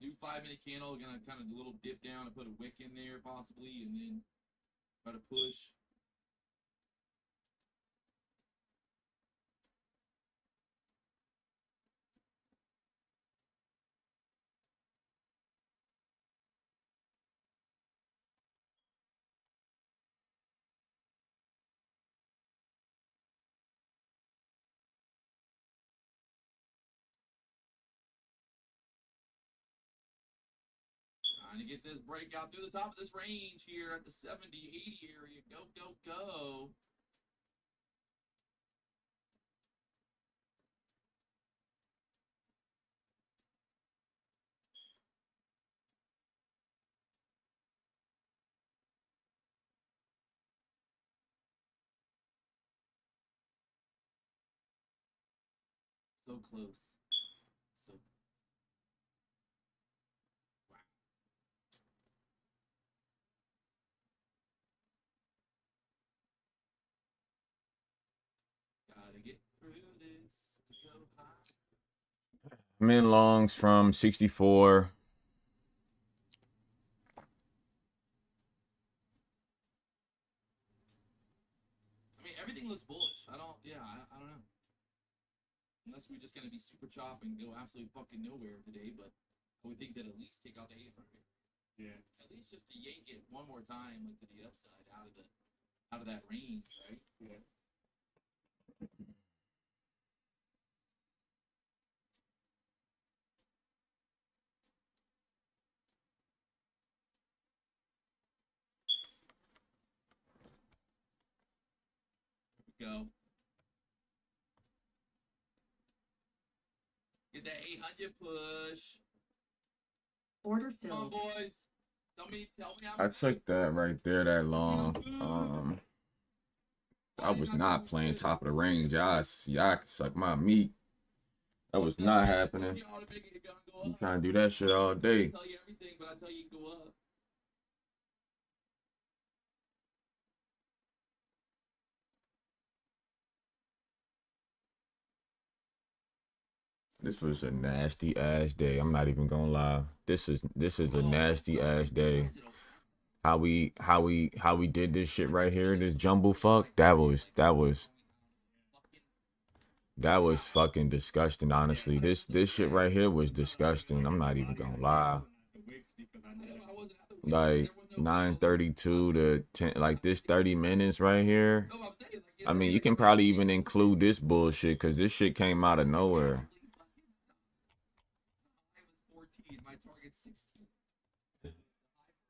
New 5-minute candle, gonna kind of do a little dip down and put a wick in there possibly, and then try to push. Trying to get this breakout through the top of this range here at the 70, 80 area. Go, go, go. So close. So wow. Gotta get through this to go high. I'm in longs from 64. I mean, everything looks bullish. I don't know. Unless we're just gonna be super chop and go absolutely fucking nowhere today, but I would think that at least take out the 800. Yeah. At least just to yank it one more time, like to the upside, out of that range, right? Yeah. Here we go. Get that 800 push. Order Come on, filled. boys. Tell me how I took that right there that long. I was not playing top of the range. Y'all can suck my meat. That was not happening. I'm trying to do that shit all day. I tell you everything, but I tell you go up. This was a nasty ass day. I'm not even gonna lie. This is a nasty ass day. How we did this shit right here, this jumble fuck, that was fucking disgusting, honestly. This shit right here was disgusting. I'm not even gonna lie. Like 9:32 to 10, like this 30 minutes right here. I mean, you can probably even include this bullshit because this shit came out of nowhere. My target's 16.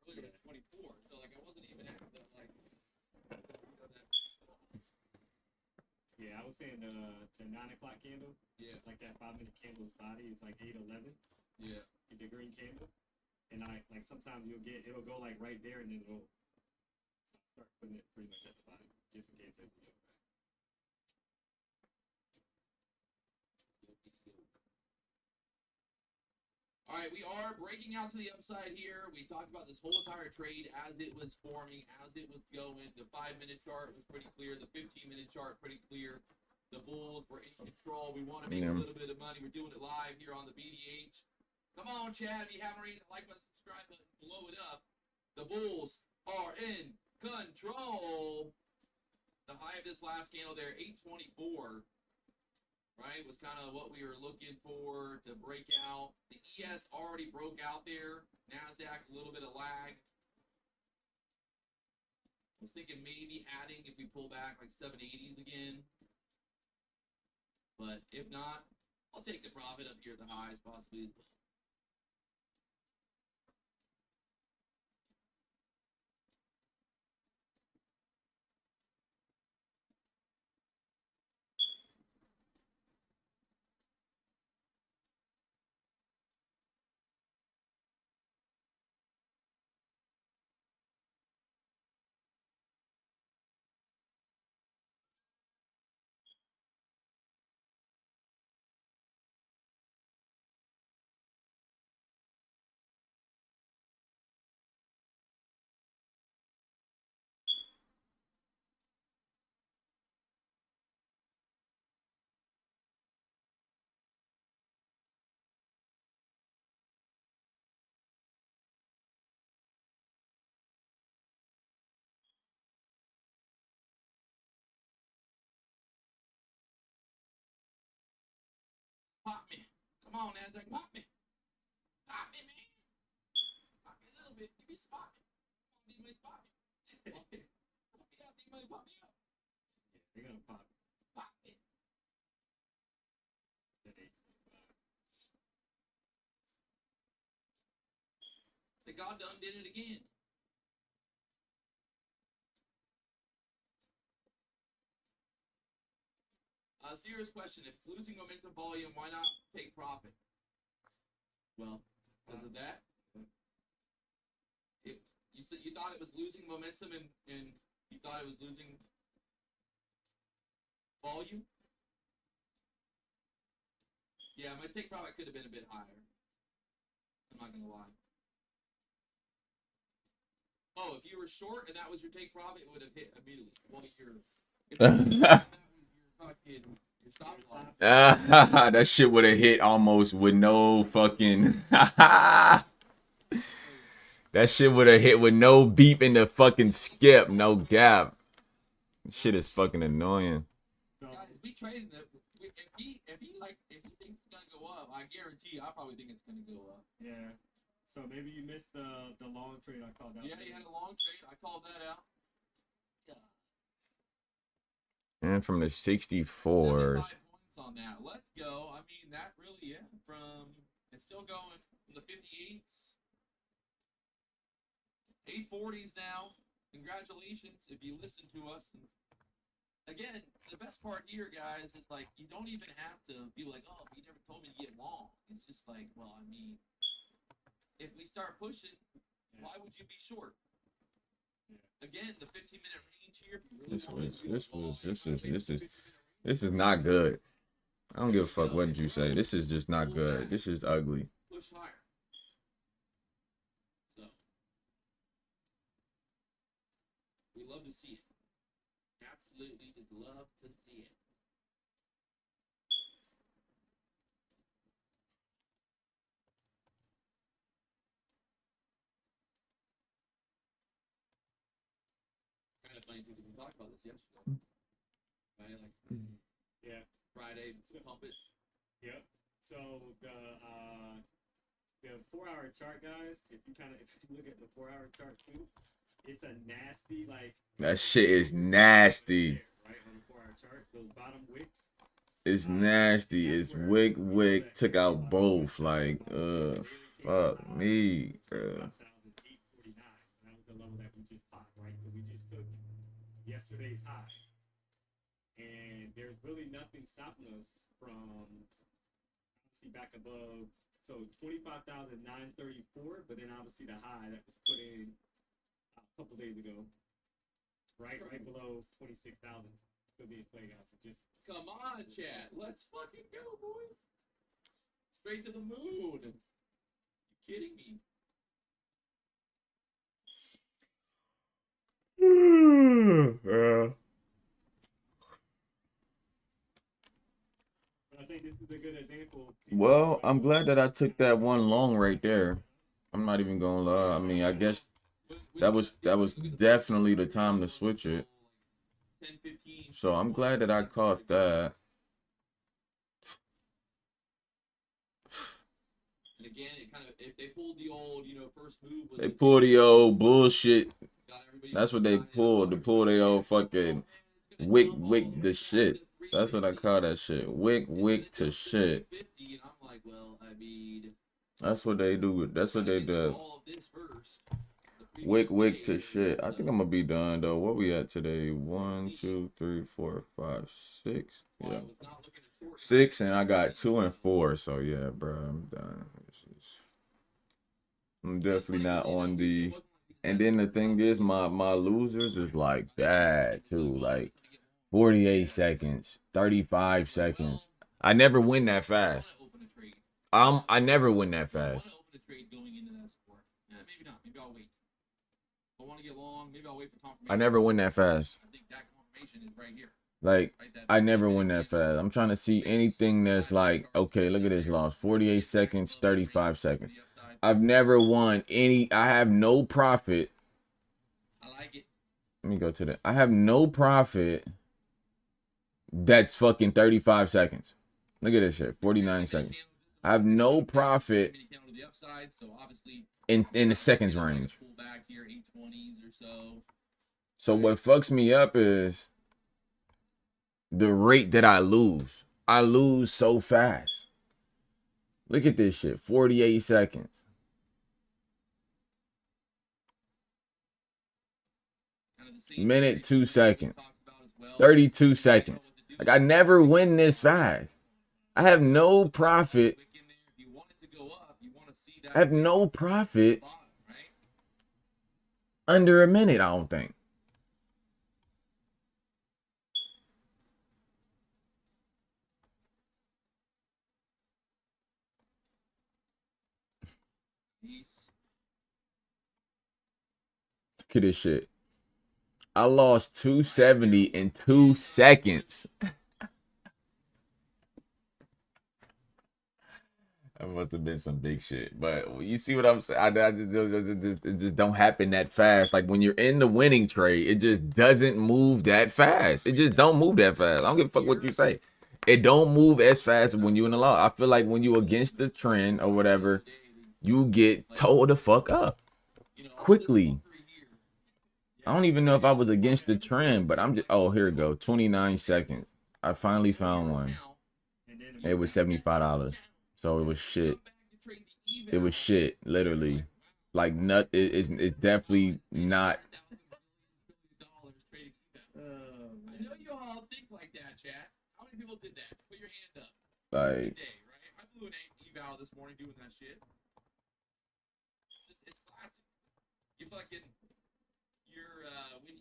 Earlier was 24, so like I wasn't even at the like. Yeah, I was saying the 9 o'clock candle. Yeah. Like that 5 minute candle's body is like 8:11. Yeah. The green candle, and I like sometimes it'll go like right there, and then it'll start putting it pretty much at the bottom, just in case it. All right, we are breaking out to the upside here. We talked about this whole entire trade as it was forming, as it was going. The 5-minute chart was pretty clear. The 15-minute chart pretty clear. The bulls were in control. We want to make a little bit of money. We're doing it live here on the BDH. Come on, Chad. If you haven't already, like button, subscribe button, blow it up. The bulls are in control. The high of this last candle there, 824. Right, was kind of what we were looking for to break out. The ES already broke out there. NASDAQ, a little bit of lag. I was thinking maybe adding if we pull back like 780s again. But if not, I'll take the profit up here at the highs possibly as well. Pop me. Come on, NASDAQ, pop me. Pop me, man. Pop me a little bit. Give me a spot. Need money, spot me. Pop me. Pop me out. Need money, pop me out. Yeah, they're gonna pop. Pop me. The God done did it again. Serious question. If it's losing momentum volume, why not take profit? Well, because of that. You thought it was losing momentum and you thought it was losing volume? Yeah, my take profit could have been a bit higher. I'm not gonna lie. Oh, if you were short and that was your take profit, it would have hit immediately. Well, your stop loss. That shit would have hit almost with no fucking. That shit would have hit with no beep in the fucking skip, no gap. Shit is fucking annoying. Guys, we traded it. If he thinks it's gonna go up, I guarantee I probably think it's gonna go up. Yeah. So maybe you missed the long trade I called out. Yeah, he had a long trade. I called that out. Yeah. And from the 64s. 75 points on that. Let's go. I mean, that really, yeah. It's still going from the 58s. 840s now. Congratulations if you listen to us. And again, the best part here, guys, is like you don't even have to be like, oh, you never told me to get long. It's just like, well, I mean, if we start pushing, why would you be short? Again, the 15-minute range here. This is not good. I don't give a fuck what did you say. This is just not good. This is ugly. Push higher. So we love to see it. Absolutely, just love to see it. funny too, because we talked about this yesterday. Right? Like Yeah. Friday, pump it. Yep. So the 4-hour chart, guys. If you look at the 4-hour chart too, it's a nasty like. That shit is nasty. Right on the 4-hour chart, those bottom wicks. It's nasty. It's wick took out both. Like, fuck me, bro. 849. So that was the level that we just popped, right? So we just took yesterday's high, and there's really nothing stopping us from obviously back above. So 25,934, but then obviously the high that was put in a couple days ago, right below 26,000. Could be a play, guys. So just come on, chat. Let's fucking go, boys. Straight to the moon. You kidding me? Yeah. I think this is a good example. Well, I'm glad that I took that one long right there. I'm not even gonna lie. I mean, I guess that was definitely the time to switch it. 10, 15. So I'm glad that I caught that. And again, it kind of if they pulled the old, first move. They pulled the old bullshit. That's what they pulled. To pull the old fucking wick the shit. That's what I call that shit. Wick to shit. I'm like, well, I mean, that's what they do. That's what they do. Wick to shit. I think I'm gonna be done though. What we at today? 1, 2, 3, 4, 5, 6. Yeah, 6, and I got 2 and 4. So yeah, bro, I'm done. I'm definitely not on the. And then the thing is, my losers is like bad too. Like 48 seconds, 35 seconds. I never win that fast. I never win that fast. I never win that fast. Like, I never win that fast. I'm trying to see anything that's like, okay, look at this loss. 48 seconds, 35 seconds. I've never won any. I have no profit. I like it. Let me go to the. I have no profit. That's fucking 35 seconds. Look at this shit. 49 seconds. I have no profit in the seconds range. So what fucks me up is the rate that I lose. I lose so fast. Look at this shit. 48 seconds. Minute, 2 seconds. 32 seconds. Like, I never win this fast. I have no profit. I have no profit under a minute, I don't think. Look at this shit. I lost 270 in 2 seconds. That must have been some big shit. But you see what I'm saying? It just don't happen that fast. Like when you're in the winning trade, it just doesn't move that fast. It just don't move that fast. I don't give a fuck what you say. It don't move as fast when you in the law. I feel like when you against the trend or whatever, you get told the fuck up quickly. I don't even know if I was against the trend, but I'm just, oh, here we go. 29 seconds. I finally found one. It was $75. So it was shit. It was shit, literally. Like, it's definitely not. I know you all think like that, chat. How many people did that? Put your hand up. Like, I blew an eval this morning doing that shit. It's classic. You fucking. When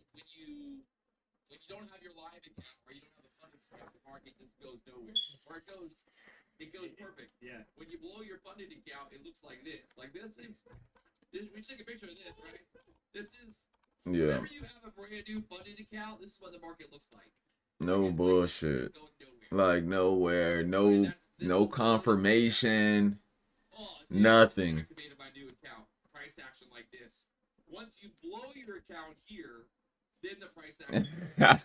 you don't have your live account or you don't have a funded account, the market just goes nowhere. Or it goes perfect. Yeah. When you blow your funded account, it looks like this. Like this. We should take a picture of this, right? This is. Yeah. Whenever you have a brand new funded account, this is what the market looks like. No bullshit. Like nowhere. No confirmation. Nothing. Activated my new account. Price action like this. Once you blow your account here, Then the price action.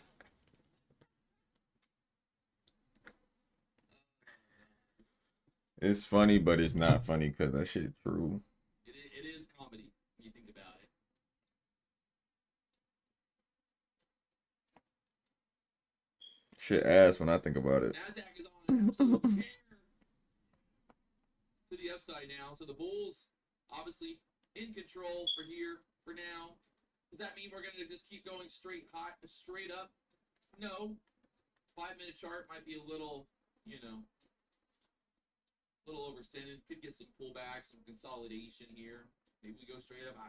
It's funny, but it's not funny because that shit true. It is comedy when you think about it. Shit ass when I think about it. NASDAQ is on an absolute tear to the upside now. So the bulls obviously in control for here for now. Does that mean we're gonna just keep going straight high, straight up? No. 5-minute chart might be a little, you know, a little overextended. Could get some pullback, some consolidation here. Maybe we go straight up.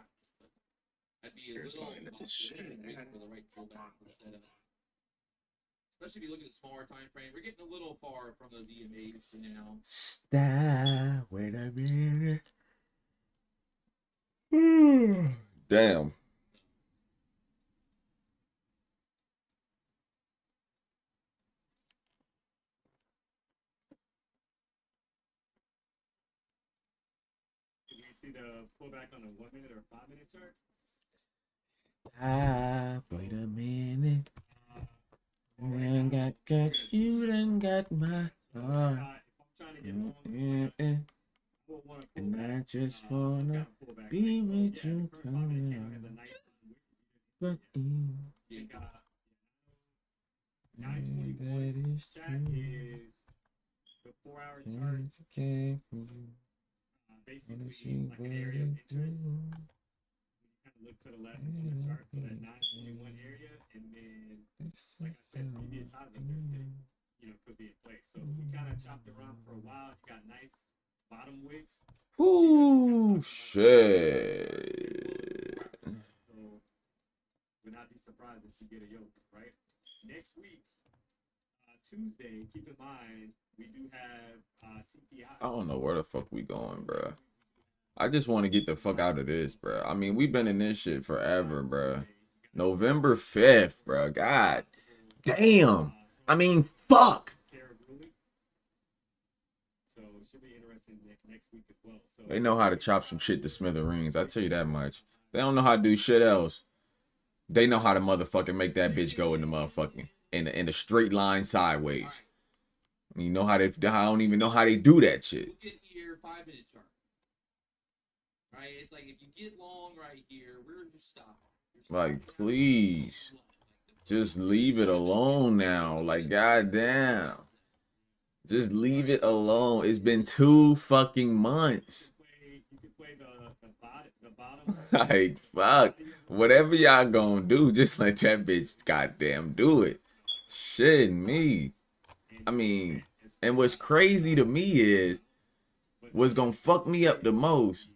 I'd be a little waiting for the right pullback setup. Especially if you look at the smaller time frame, we're getting a little far from those EMAs for now. Stop. Wait a minute. Damn. Did we see the pullback on a 1-minute or 5-minute chart? Stop. Wait a minute. You done got my heart. If I'm trying to get long, we'll want to pull And back. I just We've wanna got a pullback. be So, with yeah, you, the first 5 minute candle come has a on. nice But we got 921. that is That true. is the 4-hour chart. Words came from you. Wanna Basically, see like what an area of it interest. do. Kind of look to the left on the chart for that 921 area, and then, This like I is said, previous something. highs up there could be in place. So we kind of chopped around for a while. You got nice bottom wicks. Ooh, shit. So would not be surprised if you get a yoke, right? Next week, Tuesday, keep in mind we do have CPI. I don't know where the fuck we going, bruh. I just want to get the fuck out of this, bruh. I mean, we've been in this shit forever, bruh. November 5th, bruh. God damn. I mean, fuck. So it should be interesting next week as well. So They know how to chop some shit to smithereens. I tell you that much. They don't know how to do shit else. They know how to motherfucking make that bitch go in the motherfucking in the straight line sideways. You know how they? I don't even know how they do that shit. Look at here, 5-minute chart. Right? It's like if you get long right here, we're just stopping. Like, please, just leave it alone now. Like, goddamn, just leave it alone. It's been 2 fucking months. you can play the bottom. Like, fuck. Whatever y'all gonna do, just let that bitch goddamn do it. Shit, me. I mean, and what's crazy to me is, what's gonna fuck me up the most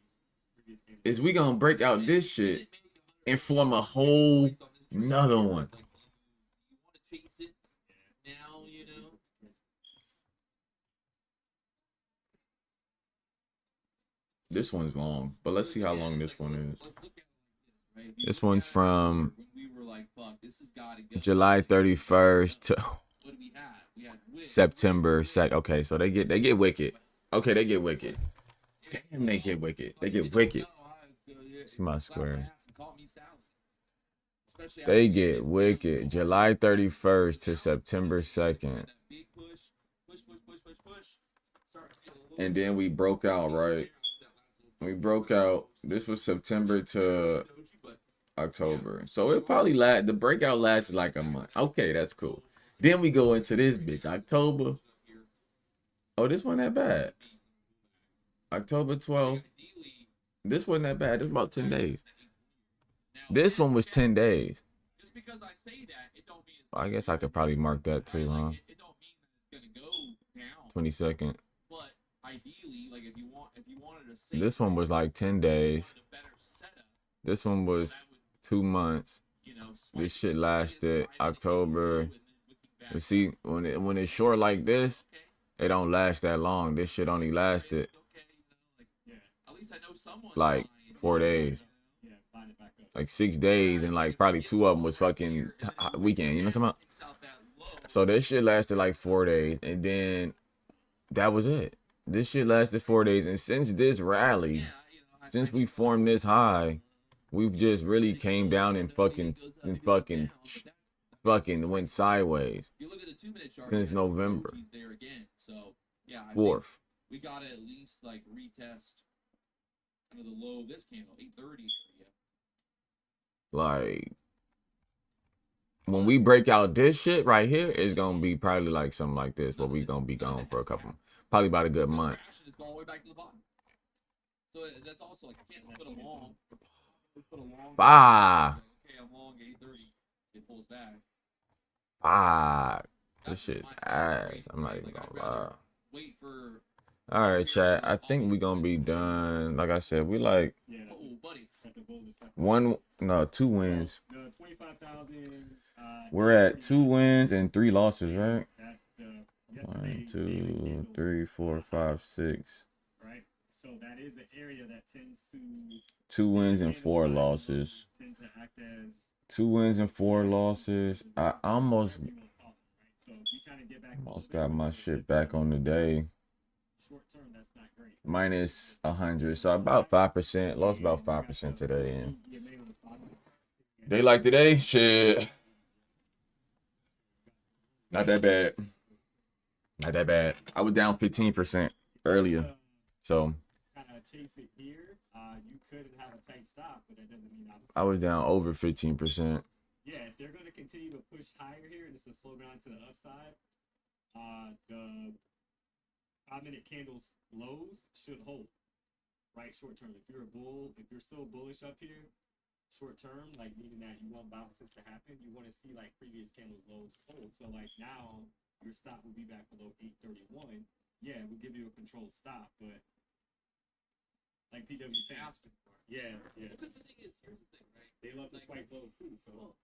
is we gonna break out this shit and form a whole nother one. You want to chase it now, you know? This one's long, but let's see how long this one is. Let's look at it like this, right? This one's from When we were like, fuck, this has got to go. July 31st to What do we have? We had Wick. September 2nd. Okay, so they get wicked. Okay, they get wicked. Damn, they get wicked. They get wicked. See my square. They get wicked. July 31st to September 2nd. And then we broke out, right? We broke out. This was September to October. So it probably the breakout lasted like a month. Okay, that's cool. Then we go into this bitch, October. Oh, this wasn't that bad. October 12th. This wasn't that bad. It was about 10 days. This one was 10 days. Just because I say that, it don't mean I guess I could probably mark that too, huh? it don't mean that it's gonna go down. 22nd. But ideally, like if you wanted to say This one was like 10 days. a better setup, This one was that would, 2 months. you know, This shit lasted October. You see, when it's short like this, it don't last that long. This shit only lasted at least I know someone like 4 days. Like 6 days, and like probably 2 of them was fucking weekend. You know what I'm talking about? So this shit lasted like 4 days, and then that was it. This shit lasted 4 days, and since this rally, since we formed this high, We've just really came down and fucking went sideways You look at the 2 minute chart since yeah, November he's there again. So yeah, I think 4th. we gotta at least like retest kind of the low of this candle, 830 area. Like when we break out this shit right here, it's gonna be probably like something like this, but we gonna be gone for a couple, probably about a good month. It's all the way back to the bottom. So that's also like you can't put a long. Ah, Okay, I'm long 830. It pulls back. ah, this That's just shit my style, ass. I'm not even Like, I'd gonna lie. rather wait for. All right, chat. I think we gonna be done. Like I said, we like Yeah. Oh, buddy. two wins. The 25,000. We're at 2 wins and 3 losses, right? That's the 1, 2, 3, 4, 5, 6. Right. So that is an area that tends to 2 wins and 4 losses. tend to act as 2 wins and 4 losses. I almost So if we kind of get back got my shit back on the day. short term, that's not great. Minus 100, so about 5%. Lost about 5% today. And they like today, shit. Not that bad. Not that bad. I was down 15% earlier, so kind of chase it here. You could have a tight stop, but that doesn't mean I was down over 15%. Yeah, if they're going to continue to push higher here and it's a slow grind to the upside, the 5-minute candles lows should hold, right? Short term. If you're a bull, if you're still bullish up here, short term, like meaning that you want bounces to happen, you want to see like previous candles lows hold. So like now your stop will be back below 831. Yeah, it will give you a controlled stop, but like PW said, yeah. Because the thing is, here's the thing, right? They love to fight low too. So well,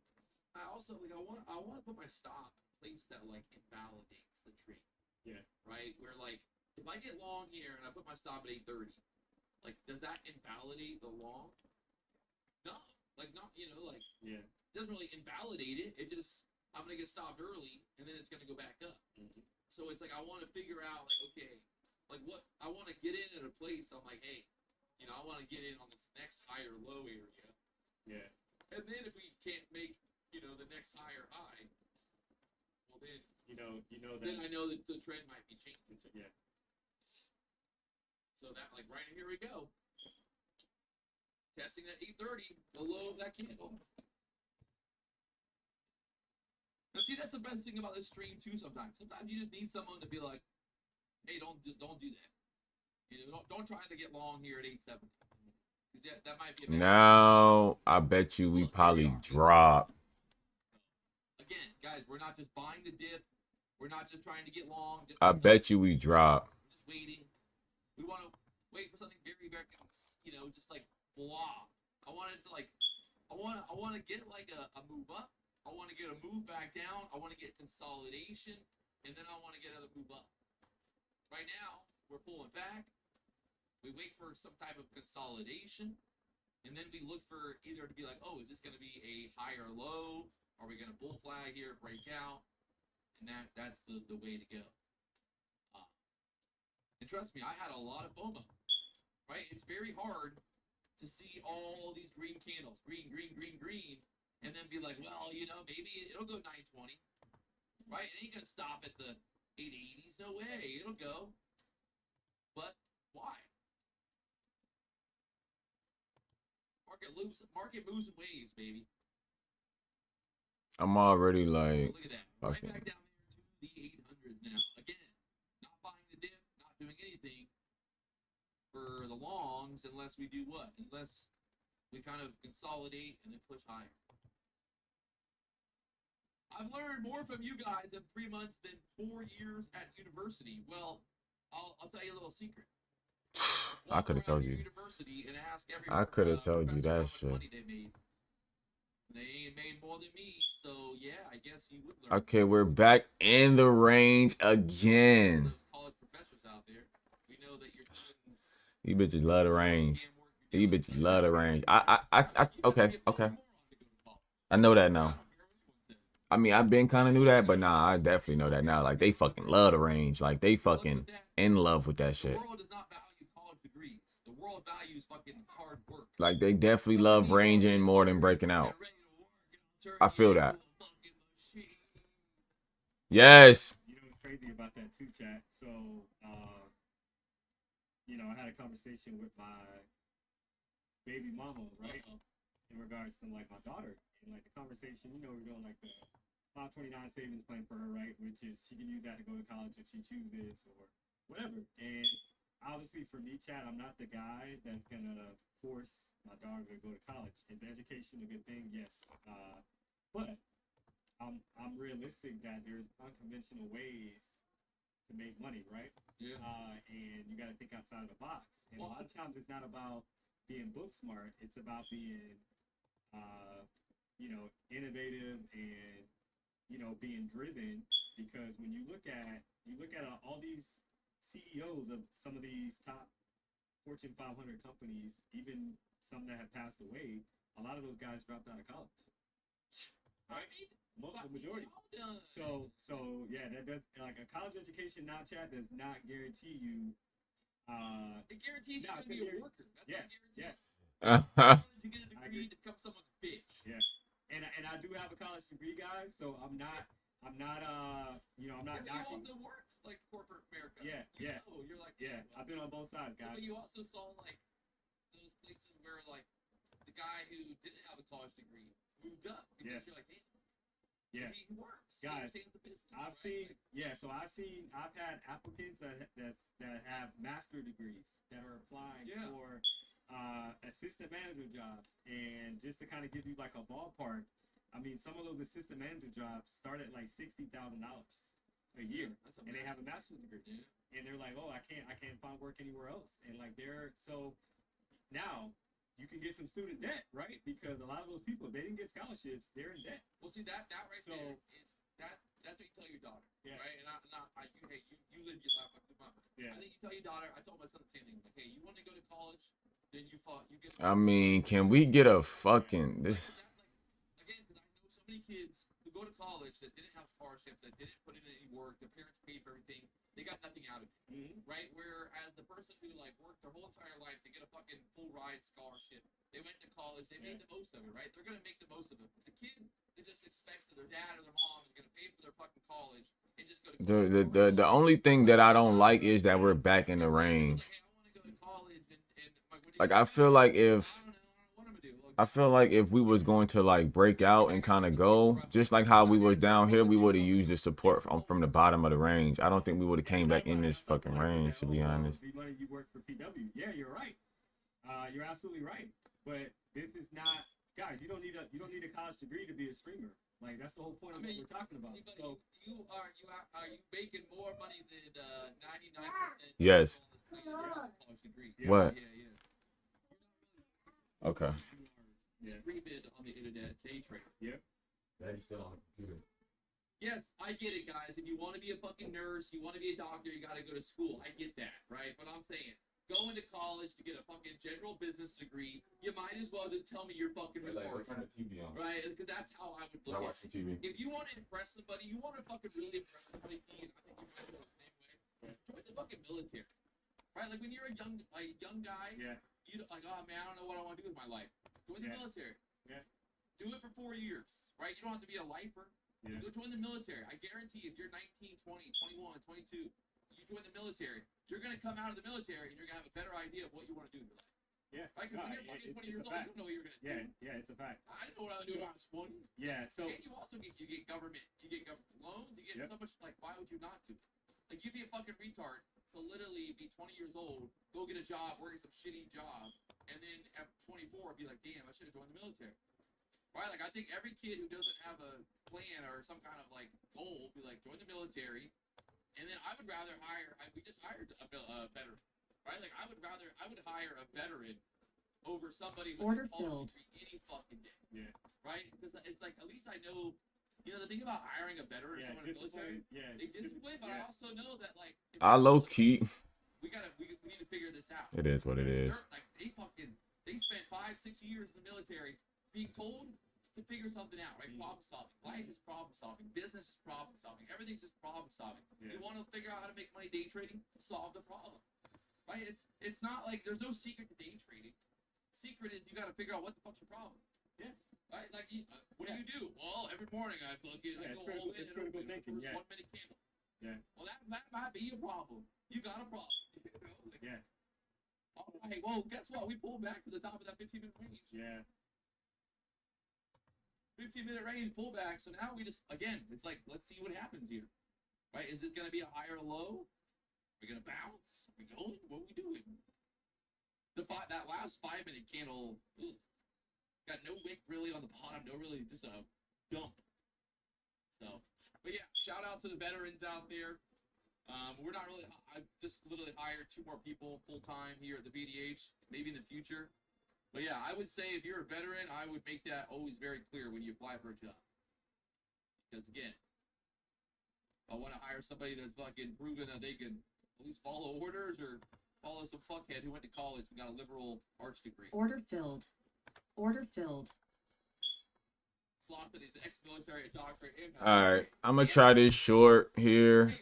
I also like I want to put my stop in a place that like invalidates the trade. Yeah. Right? Where like if I get long here and I put my stop at 830, like does that invalidate the long? No. Like not like yeah. It doesn't really invalidate it. It just I'm gonna get stopped early and then it's gonna go back up. Mm-hmm. So it's like I want to figure out like okay, like what I want to get in at a place. I'm like, hey, I want to get in on this next higher low area. Yeah. And then if we can't make the next higher high, well then that then I know that the trend might be changing. Yeah. So that like right here we go. Testing that 830, the low of that candle. Now see, that's the best thing about this stream too. Sometimes you just need someone to be like, hey, don't do that. Don't try to get long here at 870. That might be a bad Now I bet you we probably drop. Again, guys, we're not just buying the dip. We're not just trying to get long. I bet you we drop. We're just waiting. We want to wait for something very, very, just like blah. I want to get like a move up. I want to get a move back down. I want to get consolidation, and then I want to get another move up. Right now, we're pulling back. We wait for some type of consolidation, and then we look for either to be like, oh, is this going to be a higher low? Are we going to bull flag here, break out? And that's the way to go. And trust me, I had a lot of FOMO, right? It's very hard to see all these green candles, green, and then be like, well, maybe it'll go 920, right? It ain't going to stop at the 880s. No way. It'll go. But why? Market moves in waves, baby. I'm already like, look at that. Right back down there to the 800s now. Again, not buying the dip, not doing anything for the longs unless we do what? Unless we kind of consolidate and then push higher. I've learned more from you guys in 3 months than 4 years at university. Well, I'll tell you a little secret. I could have told you. I could have told you that shit. They ain't made more than me, so yeah, I guess you would learn. Okay, we're back in the range again. Those college professors out there, we know that you're These bitches love the range. These bitches love the range. Okay. I know that now. I mean, I've been kind of knew that, but nah, I definitely know that now. Like, they fucking love the range. Like, they fucking in love with that shit. The world does not value college degrees. The world moral values fucking hard work. Like they definitely love ranging more than breaking out. I feel that. Yes. You know what's crazy about that too, chat? So, you know, I had a conversation with my baby mama, right? In regards to like my daughter. And like the conversation, you know, we're doing like the 529 savings plan for her, right? Which is she can use that to go to college if she chooses or whatever. And obviously for me, Chad, I'm not the guy that's gonna force my daughter to go to college. Is education a good thing? Yes. But I'm realistic that there's unconventional ways to make money, right? Yeah. And you got to think outside of the box. And a lot of times it's not about being book smart. It's about being, you know, innovative and, you know, being driven. Because when you look at all these CEOs of some of these top Fortune 500 companies, even some that have passed away, a lot of those guys dropped out of college. Right? The majority. So yeah, that does like a college education now, Chad, does not guarantee you. It guarantees you to be a worker. That's yeah, yeah. You get a degree to become someone's bitch. Yeah, and I do have a college degree, guys. So I'm not you know, I'm not knocking. You also worked like corporate America. Yeah, yeah. Know, you're like I've been on both sides, guys. But you also saw like those places where like the guy who didn't have a college degree moved up because you're like, damn. Yeah, he works. Guys, I've had applicants that have master degrees that are applying for assistant manager jobs, and just to kind of give you like a ballpark, I mean, some of those assistant manager jobs start at like $60,000 a year, and they have a master's degree, and they're like, oh, I can't find work anywhere else, and like so now. You can get some student debt, right? Because a lot of those people, if they didn't get scholarships, they're in debt. Well, see that right there is that's what you tell your daughter, right? And you live your life like the mother. Yeah. I think you tell your daughter. I told my son the same thing. Like, hey, you want to go to college, then you get. I mean, can we get a fucking this? Again, because I know so many kids who go to college that didn't have scholarships, that didn't put in any work. Their parents paid for everything. They got nothing out of it, right? Whereas the person who like worked their whole entire life to get a fucking full ride scholarship, they went to college, they made the most of it, right? They're gonna make the most of it. But the kid that just expects that their dad or their mom is gonna pay for their fucking college and just go to college. The only thing that I don't like is that we're back in the range. Like, hey, I want to go to college and like I feel like if we was going to like break out and kind of go just like how we was down here, we would have used the support from the bottom of the range. I don't think we would have came back in this fucking range, to be honest. You work for PW. Yeah, you're right. You're absolutely right. But this is not, guys. You don't need a college degree to be a streamer. Like that's the whole point of what we're talking about. So are you making more money than 99%? Yes. What? Yeah. Okay. Rebid on the internet, day trading. Yep. Daddy's still on the computer. Yes, I get it, guys. If you want to be a fucking nurse, you want to be a doctor, you got to go to school. I get that, right? But I'm saying, going to college to get a fucking general business degree, you might as well just tell me you're fucking retarded. Turn the TV on. Right? Because that's how I would look at it. TV. If you want to impress somebody, you want to fucking really impress somebody, Ian, I think you might feel the same way. Join the fucking military. Right? Like when you're a young guy, you like, oh man, I don't know what I want to do with my life. Join the military. Yeah. Do it for 4 years, right? You don't have to be a lifer. Yeah. Go join the military. I guarantee if you're 19, 20, 21, 22, you join the military, you're going to come out of the military and you're going to have a better idea of what you want to do in your life. Yeah. Right? Because when you're fucking 20 years old, you don't know what you're going to do. Yeah, it's a fact. I didn't know what I was doing when I was 20. Yeah, so. And you also get government loans. You get so much, like, why would you not do? Like, you'd be a fucking retard to literally be 20 years old, go get a job, work at some shitty job, and then at 24 be like, damn, I should have joined the military. Right? Like, I think every kid who doesn't have a plan or some kind of, like, goal be like, join the military, and then I would rather we just hired a veteran. Right? Like, I would hire a veteran over somebody with Order a college filled. degree any fucking day. Yeah. Right? Because it's like, at least I know, you know, the thing about hiring a veteran or someone in the military, they discipline, but I also know that, like, I low key. we need to figure this out. It is what it is. Like, they spent 5-6 years in the military being told to figure something out, right? Problem solving. Life is problem solving. Business is problem solving. Everything's just problem solving. You want to figure out how to make money day trading? Solve the problem. right? It's not like there's no secret to day trading. Secret is you got to figure out what the fuck's your problem. Yeah. Right? Like, what do you do? Well, every morning I fucking I go all in and open the first 1 minute candle. Yeah. Well, that might be a problem. You got a problem. You know? Like, Yeah. all right. Well, guess what? We pulled back to the top of that 15-minute range. Yeah. 15-minute range pullback. So now we just, again, it's like, let's see what happens here. Right? Is this going to be a higher low? Are we going to bounce? Are we going? What are we doing? That last 5-minute candle, got no wick really on the bottom. No really, just a dump. So, but yeah, shout out to the veterans out there. We're not really, I just literally hired 2 more people full-time here at the BDH, maybe in the future. But yeah, I would say if you're a veteran, I would make that always very clear when you apply for a job. Because again, I want to hire somebody that's fucking proven that they can at least follow orders or follow some fuckhead who went to college and got a liberal arts degree. Order filled. Order filled. Lost in his ex-military doctorate. All right, I'm gonna try this short here.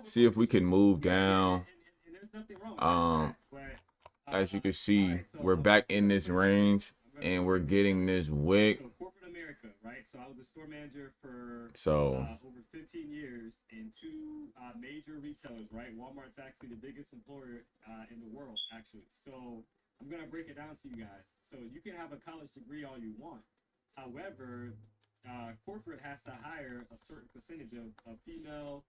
See if we can move down. And there's nothing wrong with that, but, As you can see, right, so we're back in this range, and we're getting this wick. So corporate America, right? So I was a store manager for So over 15 years in 2 major retailers, right? Walmart's actually the biggest employer in the world, actually. So I'm gonna break it down to you guys. So you can have a college degree all you want. However, corporate has to hire a certain percentage of female,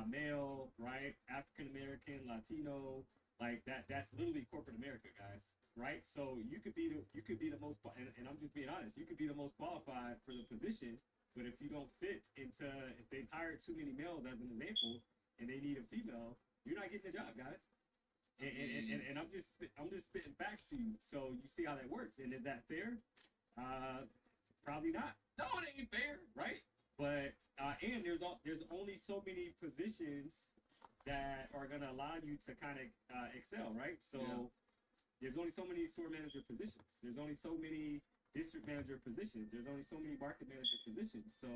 male, right? African American, Latino, like that. That's literally corporate America, guys, right? So you could be the most, and I'm just being honest. You could be the most qualified for the position, but if you don't fit into, if they've hired too many males as an example, and they need a female, you're not getting the job, guys. And I'm just spitting facts to you. So you see how that works, and is that fair? Probably not. No, it ain't fair, right? But and there's only so many positions that are gonna allow you to kind of excel, right? So there's only so many store manager positions. There's only so many district manager positions. There's only so many market manager positions. So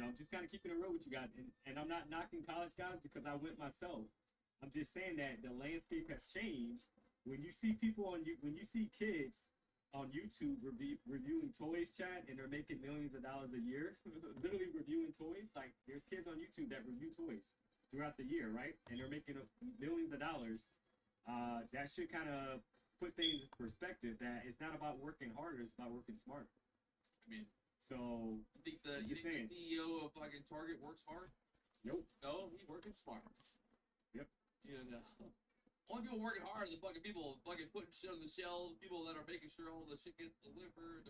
I'm just kind of keeping it real with you guys, and I'm not knocking college guys because I went myself. I'm just saying that the landscape has changed. When you see when you see kids on YouTube reviewing toys, chat, and they're making millions of dollars a year, literally reviewing toys. Like, there's kids on YouTube that review toys throughout the year, right? And they're making millions of dollars. That should kind of put things in perspective, that it's not about working harder, it's about working smarter. I mean, so you think the CEO of fucking Target works hard? Nope. No, he's working smart. Yep. Only people working hard are the fucking people fucking putting shit on the shelves, people that are making sure all the shit gets delivered.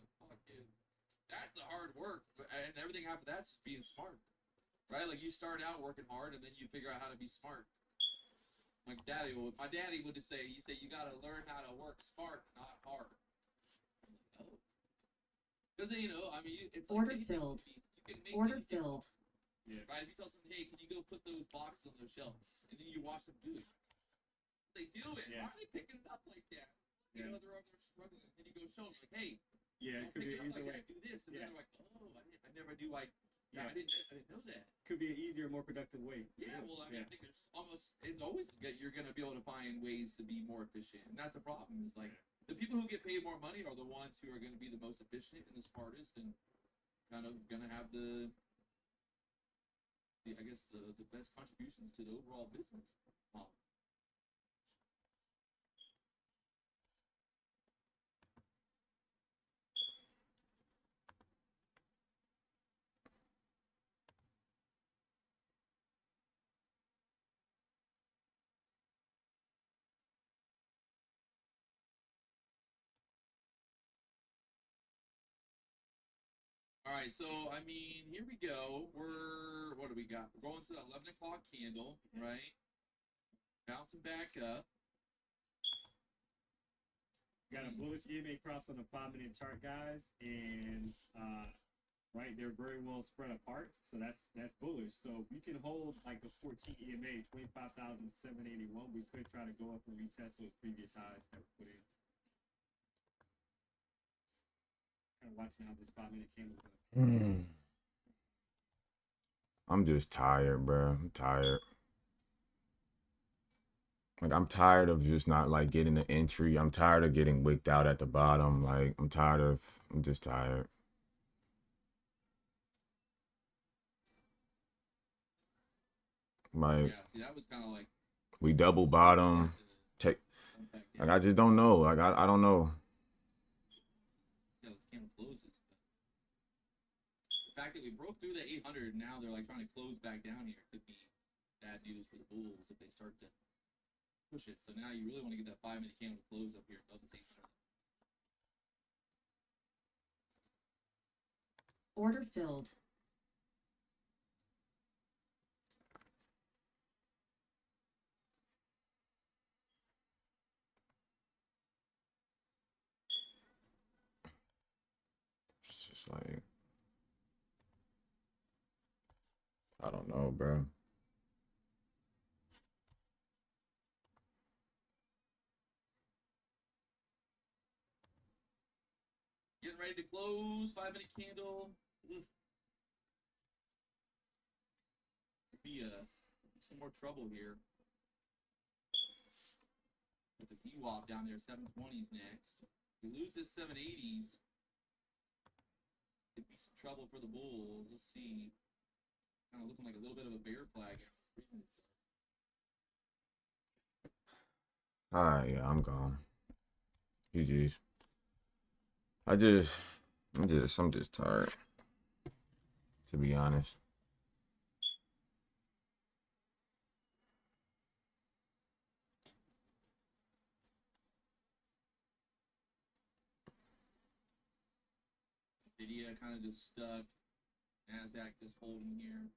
That's the hard work, and everything after that's being smart, right? Like, you start out working hard, and then you figure out how to be smart. My daddy would just say, you gotta learn how to work smart, not hard. Because I mean, it's like order filled. Order filled. Yeah. Right? If you tell someone, hey, can you go put those boxes on those shelves, and then you watch them do it. They do it. Yeah. Why are they picking it up like that? They're over there struggling, and you go show them, like, hey, it could be an easier way. Do this, and then they're like, oh, I never do like. Yeah. I didn't know that. Could be an easier, more productive way. Yeah, well, I mean, I think it's always you're gonna be able to find ways to be more efficient, and that's the problem. Is like the people who get paid more money are the ones who are going to be the most efficient and the smartest, and kind of gonna have the best contributions to the overall business model. All right, so I mean, here we go. What do we got? We're going to the 11 o'clock candle, right? Bouncing back up. Got a bullish EMA cross on the 5-minute chart, guys, and right, they're very well spread apart, so that's bullish. So if we can hold like a 14 EMA, 25,781, we could try to go up and retest those previous highs that were put in. Kind of watching how this 5-minute candle goes. I'm just tired, bro. I'm tired. Like I'm tired of just not like getting the entry. I'm tired of getting wicked out at the bottom. Like I'm just tired. Like Yeah, see, that was kind of like we double so we start bottom. to Take jump back like down. I just don't know. Like I don't know. See how this camera closes. The fact that we broke through the 800, now they're like trying to close back down here could be bad news for the bulls if they start to push it. So now you really want to get that 5-minute candle to close up here above this 800. Order filled. It's just like I don't know, bro. Getting ready to close. 5-minute candle. Could be some more trouble here. With the VWAP down there, 720s next. If we lose this 780s, could be some trouble for the bulls. Let's see. Kind of looking like a little bit of a bear flag here. All right, yeah, I'm gone. GG's. I'm just tired. To be honest. Nvidia kind of just stuck. NASDAQ just holding here.